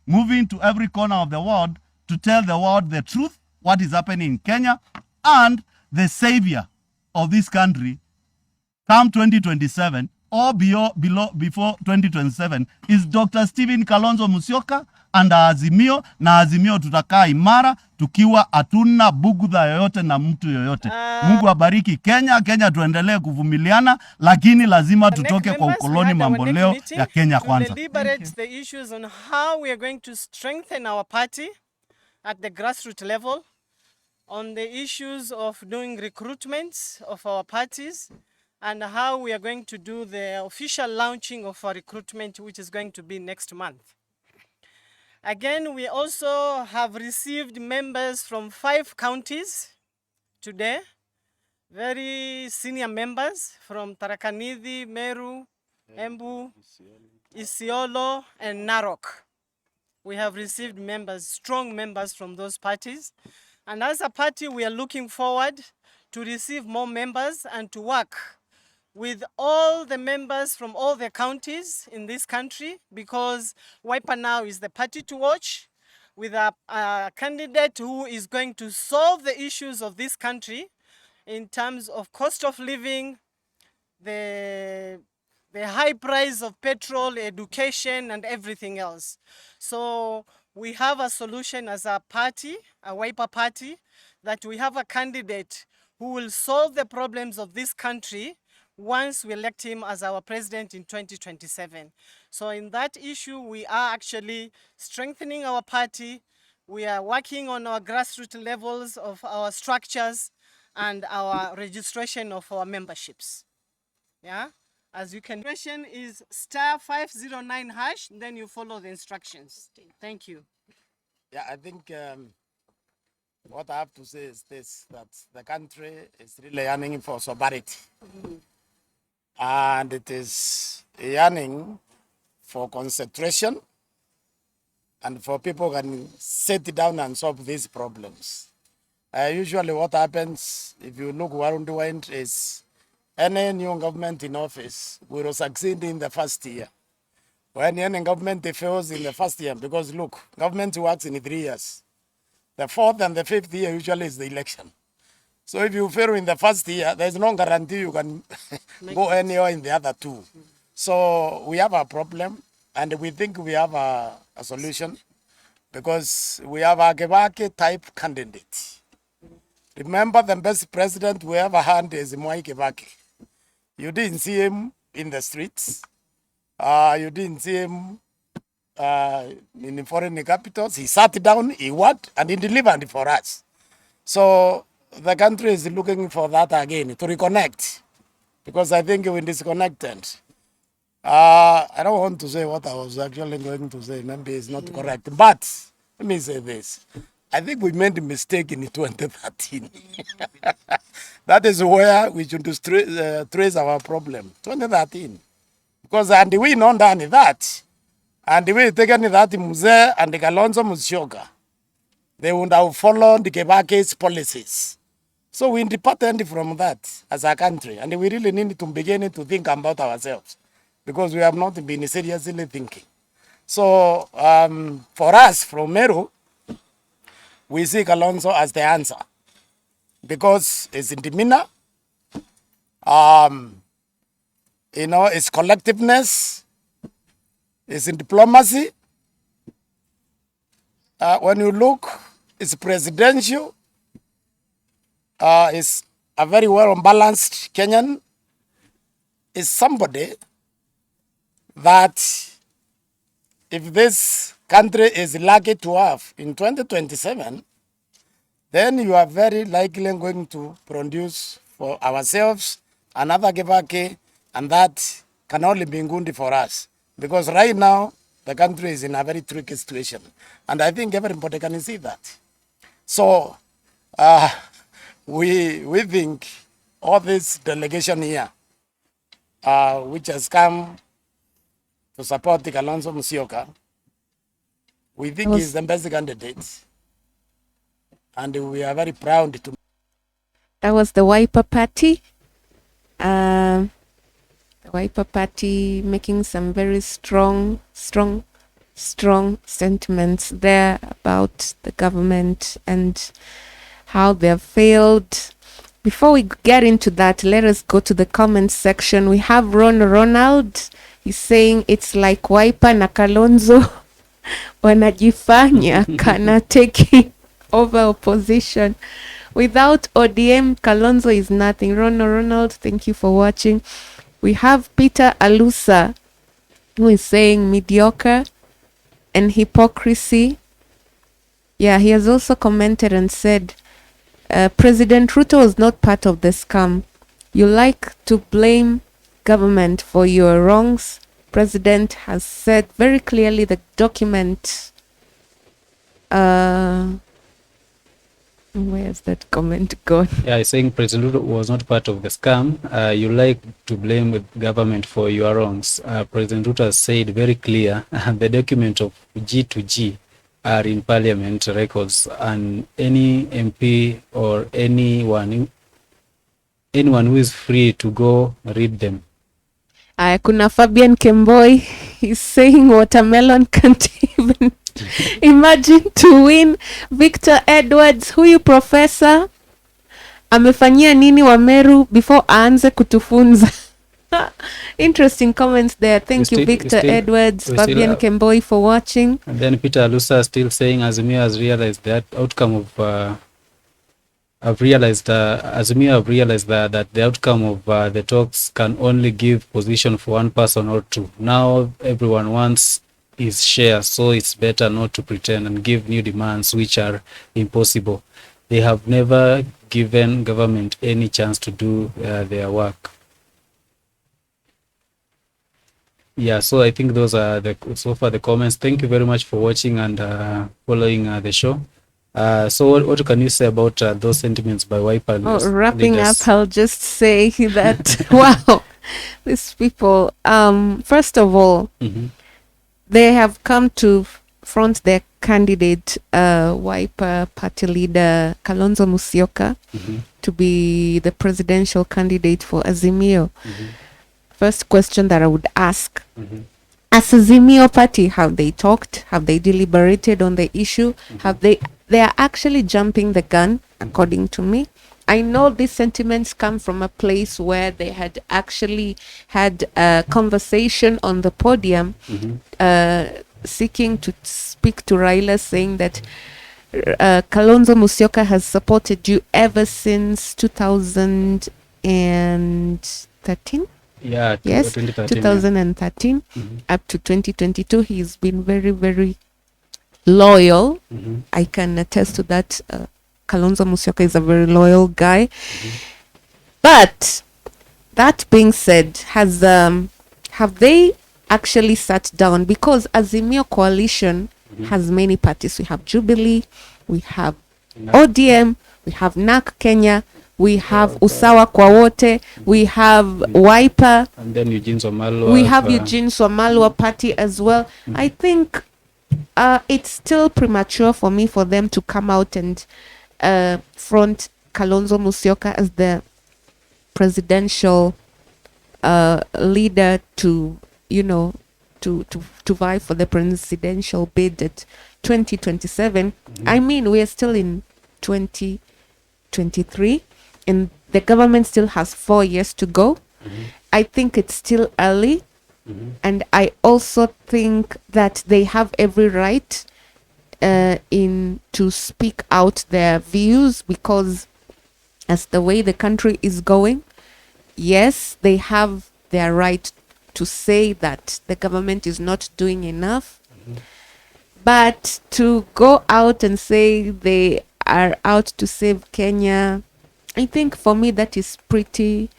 moving to every corner of the world to tell the world the truth, what is happening in Kenya, and the savior of this country come 2027 or before 2027 is Dr. Stephen Kalonzo Musyoka and Azimio, na Azimio tutakaa imara tukiwa hatuna bugudha yoyote na mtu yoyote. Mungu abariki Kenya. Kenya tuendelee kuvumiliana, lakini lazima tutoke kwa ukoloni mamboleo ya Kenya Kwanza. Deliberate the issues on how we are going to strengthen our party at the grassroots level, on the issues of doing recruitments of our parties, and how we are going to do the official launching of our recruitment, which is going to be next month. Again, we also have received members from 5 counties today, very senior members from Tharaka Nithi, Meru, Embu, Isiolo, and Narok. We have received members, strong members from those parties. And as a party, we are looking forward to receive more members and to work with all the members from all the counties in this country, because Wiper now is the party to watch, with a candidate who is going to solve the issues of this country in terms of cost of living, the high price of petrol, education, and everything else. So we have a solution as a party, a Wiper party, that we have a candidate who will solve the problems of this country once we elect him as our president in 2027. So in that issue, we are actually strengthening our party. We are working on our grassroots levels of our structures and our registration of our memberships. Yeah, as you can, registration is *509#, then you follow the instructions. Thank you. Yeah, I think what I have to say is this, that the country is really yearning for sobriety. And it is yearning for concentration and for people can sit down and solve these problems. Usually what happens, if you look around the wind, is any new government in office will succeed in the first year. When any government fails in the first year, because look, government works in 3 years. The fourth and the fifth year usually is the election. So if you fail in the first year, there's no guarantee you can go anywhere in the other two. So we have a problem, and we think we have a solution, because we have a Kibaki type candidate. Remember, the best president we ever had is Mwai Kibaki. You didn't see him in the streets. You didn't see him in foreign capitals. He sat down, he worked, and he delivered for us. So the country is looking for that again, to reconnect, because I think we disconnected. I don't want to say what I was actually going to say. Maybe it's not correct. But let me say this. I think we made a mistake in 2013. That is where we should trace our problem. 2013. Because and we not done that. And we taken that Mzee and the Kalonzo Musyoka. They would have followed the Kibaki's policies. So we independent from that as a country. And we really need to begin to think about ourselves, because we have not been seriously thinking. So for us from Meru, we see Kalonzo as the answer, because it's in demeanor, it's collectiveness, it's in diplomacy. When you look, it's presidential, it's a very well-balanced Kenyan, is somebody that if this country is lucky to have in 2027, then you are very likely going to produce for ourselves another Kibaki, and that can only be good for us. Because right now, the country is in a very tricky situation. And I think everybody can see that. So we think all this delegation here, which has come to support the Kalonzo Musyoka, we think he's the best candidate, and we are very proud to. That was the Wiper Party. The Wiper Party making some very strong sentiments there about the government and how they have failed. Before we get into that, let us go to the comments section. We have Ronald. He's saying it's like Wiper na Kalonzo wanajifanya kana taking over opposition. Without ODM, Kalonzo is nothing. Ronald, thank you for watching. We have Peter Alusa, who is saying mediocre and hypocrisy. Yeah, he has also commented and said, President Ruto was not part of the scam. You like to blame government for your wrongs. President has said very clearly the document. Where's that comment gone? Yeah, he's saying President Ruto was not part of the scam. You like to blame the government for your wrongs. President Ruto has said very clear, the document of G2G are in parliament records, and any MP or anyone who is free to go read them. Kuna Fabian Kemboi, he's saying watermelon can't even imagine to win. Victor Edwards, huyu professor amefanyia nini Wameru before aanze kutufunza? Interesting comments there. Thank you, Victor Edwards, Fabian Kemboi, for watching. And then Peter Alusa still saying Azimio has realized that outcome of Azimio have realized that the outcome of the talks can only give position for one person or two. Now everyone wants his share, so it's better not to pretend and give new demands which are impossible. They have never given government any chance to do their work. Yeah, so I think those are so far the comments. Thank you very much for watching and following the show. So what can you say about those sentiments by Wiper? Wrapping up, I'll just say that, wow, these people, first of all, they have come to front their candidate, Wiper party leader Kalonzo Musyoka, to be the presidential candidate for Azimio. First question that I would ask, as Azimio party, have they talked? Have they deliberated on the issue? Have they are actually jumping the gun, according to me. I know these sentiments come from a place where they had actually had a conversation on the podium, seeking to speak to Raila, saying that Kalonzo Musyoka has supported you ever since 2013. Yes, 2013 up to 2022. He's been very, very loyal. I can attest to that. Kalonzo Musyoka is a very loyal guy. But that being said, have they actually sat down? Because Azimio coalition has many parties. We have Jubilee, we have ODM, we have NAK Kenya, we have Usawa kwa Wote, we have Wiper, and then Eugene Wamalwa. We have Eugene Wamalwa party as well. I think it's still premature for me for them to come out and front Kalonzo Musyoka as the presidential leader to, to vie for the presidential bid at 2027. I mean, we are still in 2023 and the government still has 4 years to go. I think it's still early. And I also think that they have every right to speak out their views, because as the way the country is going, yes, they have their right to say that the government is not doing enough. But to go out and say they are out to save Kenya, I think for me that is pretty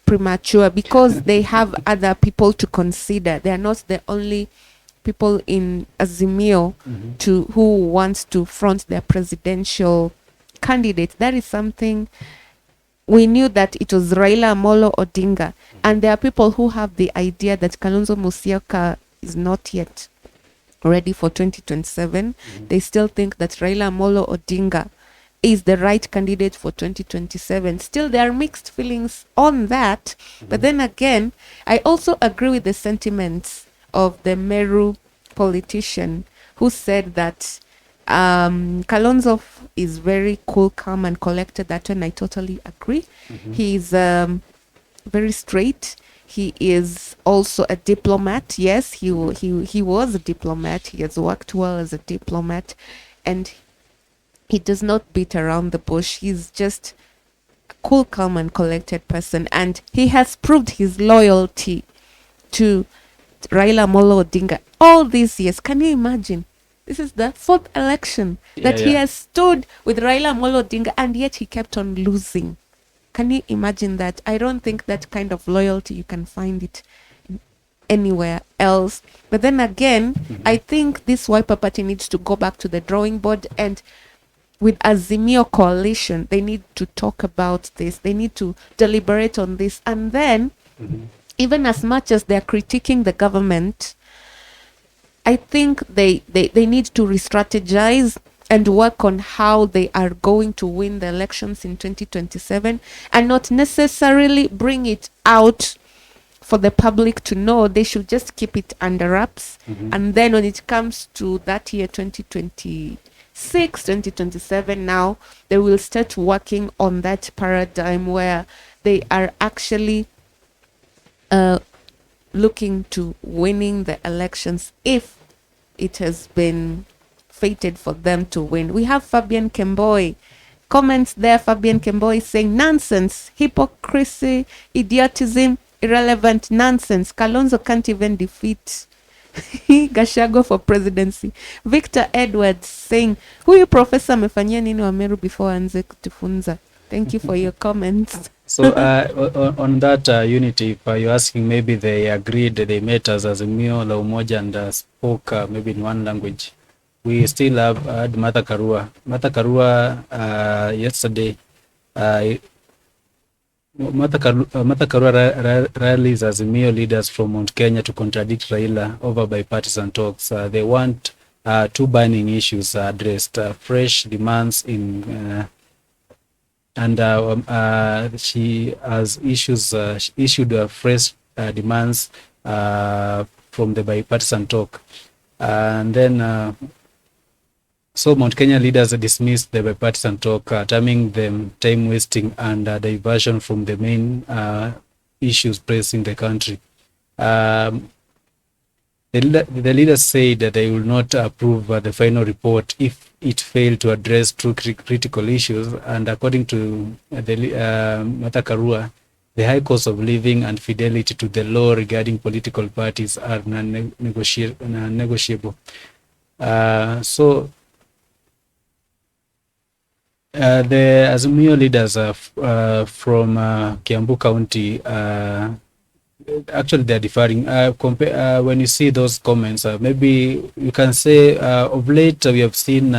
premature, because they have other people to consider. They are not the only people in Azimio who wants to front their presidential candidate. That is something we knew, that it was Raila Amolo Odinga, and there are people who have the idea that Kalonzo Musyoka is not yet ready for 2027. They still think that Raila Amolo Odinga is the right candidate for 2027. Still, there are mixed feelings on that. But then again, I also agree with the sentiments of the Meru politician who said that Kalonzo is very cool, calm, and collected. That one I totally agree. He's very straight. He is also a diplomat. Yes, he was a diplomat. He has worked well as a diplomat, and he does not beat around the bush. He's just a cool, calm, and collected person, and he has proved his loyalty to Raila Amolo Odinga all these years. Can you imagine? This is the 4th election that he has stood with Raila Amolo Odinga, and yet he kept on losing. Can you imagine that? I don't think that kind of loyalty, you can find it anywhere else. But then again, I think this Wiper party needs to go back to the drawing board, and with Azimio coalition, they need to talk about this. They need to deliberate on this. And then, even as much as they're critiquing the government, I think they need to re-strategize and work on how they are going to win the elections in 2027, and not necessarily bring it out for the public to know. They should just keep it under wraps. And then when it comes to that year, 2027, now they will start working on that paradigm where they are actually looking to winning the elections, if it has been fated for them to win. We have Fabian Kemboi. Comments there, Fabian Kemboi saying, nonsense, hypocrisy, idiotism, irrelevant nonsense. Kalonzo can't even defeat Gachagua for presidency. Victor Edwards saying, huyu professor amefanyia nini Wameru before anze kutufunza? Thank you for your comments. So on that unity, if you're asking, maybe they agreed, they met as Azimio la Umoja and spoke maybe in one language. We still have had Martha Karua. Martha Karua yesterday, Martha Karua rallies Azimio leaders from Mount Kenya to contradict Raila over bipartisan talks. They want two burning issues addressed: fresh demands in she has issued fresh demands from the bipartisan talk. And then so Mount Kenya leaders dismissed the bipartisan talk, terming them time wasting and diversion from the main issues pressing the country. The leaders said that they will not approve the final report if it failed to address two critical issues. And according to Martha Karua, the high cost of living and fidelity to the law regarding political parties are non-negotiable. So the Azimio leaders from Kiambu County, actually they're differing. When you see those comments, maybe you can say of late we have seen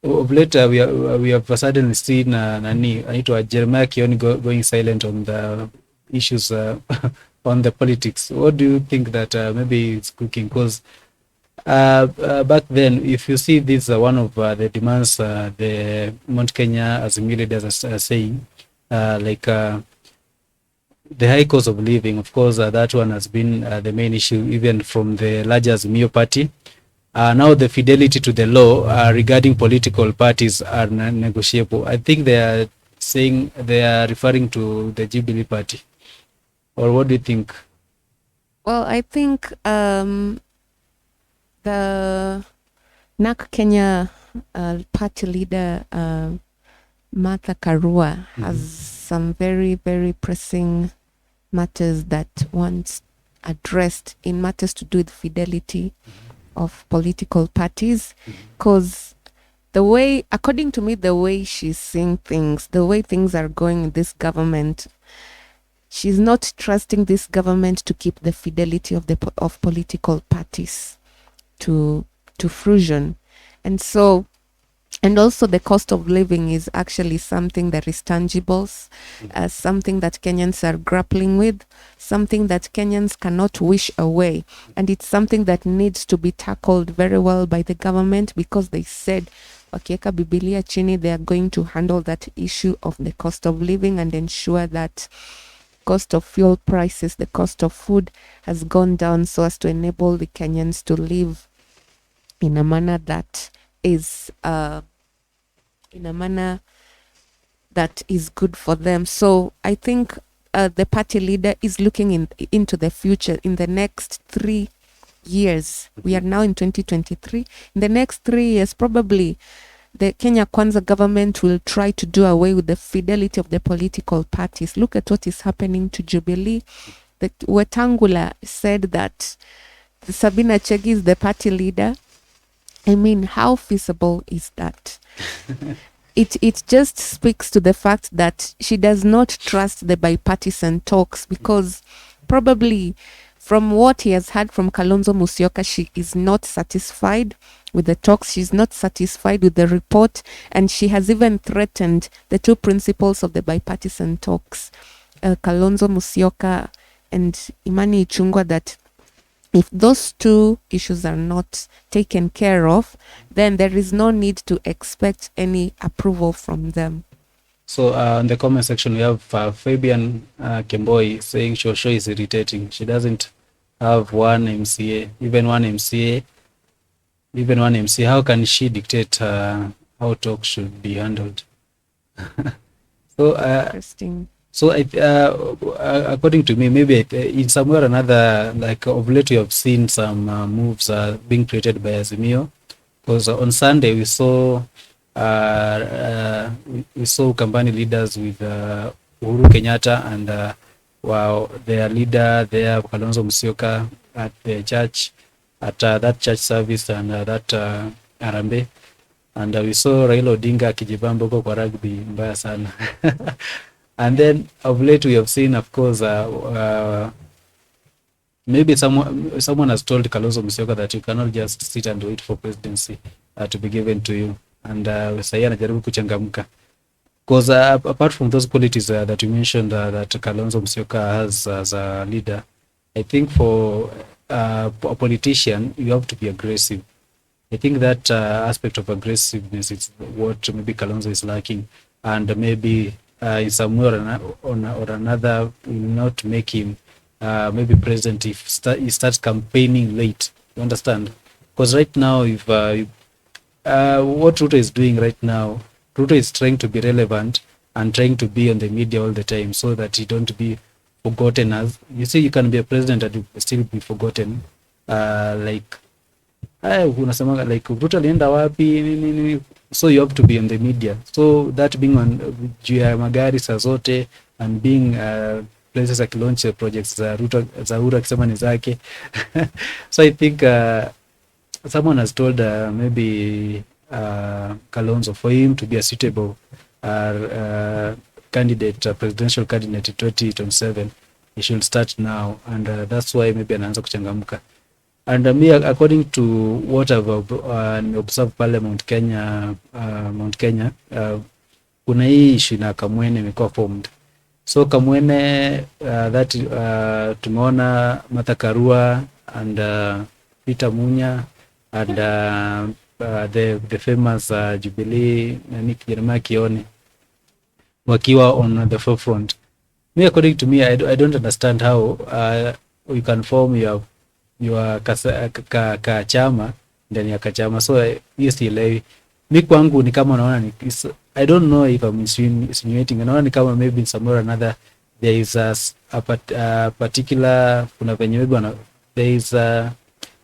we have suddenly seen Jeremiah Kioni going silent on the issues on the politics. What do you think that maybe it's cooking? Because back then, if you see this, one of the demands the Mount Kenya Azimio leaders are saying, the high cost of living, of course, that one has been the main issue, even from the larger Azimio party. Now the fidelity to the law regarding political parties are non-negotiable. I think they are saying, they are referring to the Jubilee party. Or what do you think? Well, I think the NAK Kenya party leader, Martha Karua, has some very, very pressing matters that wants addressed in matters to do with fidelity of political parties. Because the way, according to me, the way she's seeing things, the way things are going in this government, she's not trusting this government to keep the fidelity of of political parties to fruition. And so, and also the cost of living is actually something that is tangible, something that Kenyans are grappling with, something that Kenyans cannot wish away. And it's something that needs to be tackled very well by the government, because they said, wakieka Bibilia chini, they are going to handle that issue of the cost of living and ensure that cost of fuel prices, the cost of food has gone down so as to enable the Kenyans to live in a manner that is good for them. So I think the party leader is looking into the future in the next 3 years. We are now in 2023. In the next 3 years, probably the Kenya Kwanza government will try to do away with the fidelity of the political parties. Look at what is happening to Jubilee. Wetangula said that Sabina Chege is the party leader. I mean, how feasible is that? It just speaks to the fact that she does not trust the bipartisan talks, because probably from what he has heard from Kalonzo Musyoka, she is not satisfied with the talks. She's not satisfied with the report, and she has even threatened the two principals of the bipartisan talks, Kalonzo Musyoka and Imani Ichung'wah, that if those two issues are not taken care of, then there is no need to expect any approval from them. So in the comment section, we have Fabian Kemboi saying Shosho is irritating. She doesn't have one MCA, even one MCA. How can she dictate how talk should be handled? So Interesting. So according to me, maybe in somewhere or another, like of late, we have seen some moves being created by Azimio. Because on Sunday we saw company leaders with Uhuru Kenyatta and their leader there, Kalonzo Musyoka, at the church, at that church service and that Arambe. And we saw Raila Odinga akijibamba kwa rugby mbaya sana. And then of late we have seen, of course, maybe someone has told Kalonzo Musyoka that you cannot just sit and wait for presidency to be given to you. And sahii anajaribu kuchangamka. Because apart from those qualities that you mentioned that Kalonzo Musyoka has as a leader, I think for a politician, you have to be aggressive. I think that aspect of aggressiveness is what maybe Kalonzo is lacking, and maybe in some way or another will not make him maybe president if he starts campaigning late. You understand? Because right now, if what Ruto is doing right now, Ruto is trying to be relevant and trying to be on the media all the time so that he don't be forgotten. As you see, you can be a president and still be forgotten. Like unasema like Ruto alienda wapi nini, so you have to be on the media, so that being on juu ya magari saa zote and being places akilaunch projects za Ruto akisema ni zake. So I think someone has told maybe Kalonzo for him to be a suitable candidate, presidential candidate in 2027, he should start now, and that's why maybe anaanza kuchangamka. And me, according to what I've observed pale Mount Kenya, kuna hii issue na Kamwene imekuwa formed. So Kamwene that tumeona Martha Karua and Peter Munya and the famous Jubilee Nick Jeremiah Kione wakiwa on the forefront. Me, according to me, I don't understand how you can form your chama ndani ya kachama. So hiyo sielewi. Mi kwangu ni kama naona ni I don't know if I'm insinuating. Naona ni kama maybe in some or another there is a particular kuna venye maybe there is a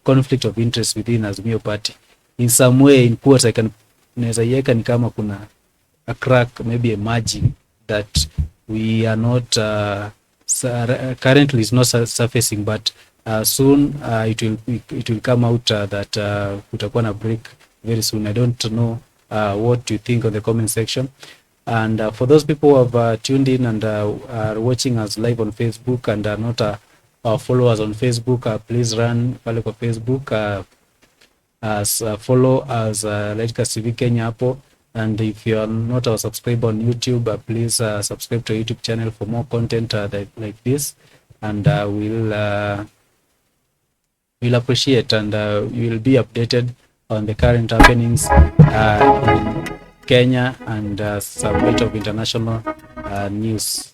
conflict of interest within Azimio party in some way. In quotes, I can naweza iweka ni kama kuna a crack maybe emerging that we are not currently is not surfacing, but soon it will come out that kutakuwa na break very soon. I don't know what you think on the comment section. And for those people who have tuned in and are watching us live on Facebook and are not our followers on Facebook, please run pale kwa Facebook as follow as Letka CV Kenya hapo. And if you are not our subscriber on YouTube, please subscribe to our YouTube channel for more content like this, and we'll appreciate, and you will be updated on the current happenings in Kenya and some bit of international news.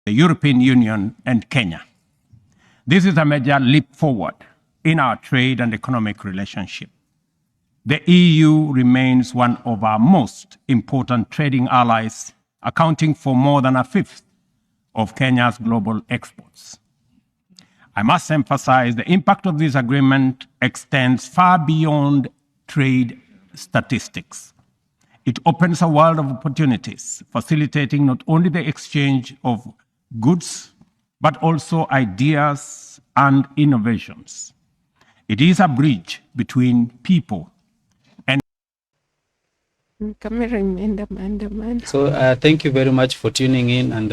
The European Union and Kenya. This is a major leap forward in our trade and economic relationship. The EU remains one of our most important trading allies, accounting for more than a fifth of Kenya's global exports. I must emphasize the impact of this agreement extends far beyond trade statistics. It opens a world of opportunities, facilitating not only the exchange of goods, but also ideas and innovations. It is a bridge between people and... Camera imeenda maandamano. So thank you very much for tuning in, and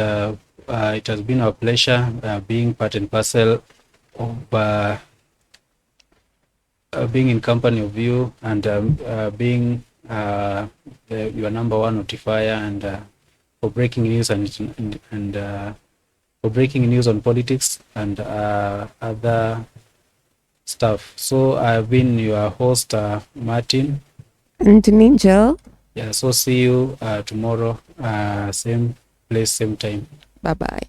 it has been our pleasure being part and parcel of being in company of you, and being your number one notifier, and for breaking news and for breaking news on politics and other stuff. So I've been your host, Martin. And Ninja. Yeah, so see you tomorrow, same place, same time. Bye-bye.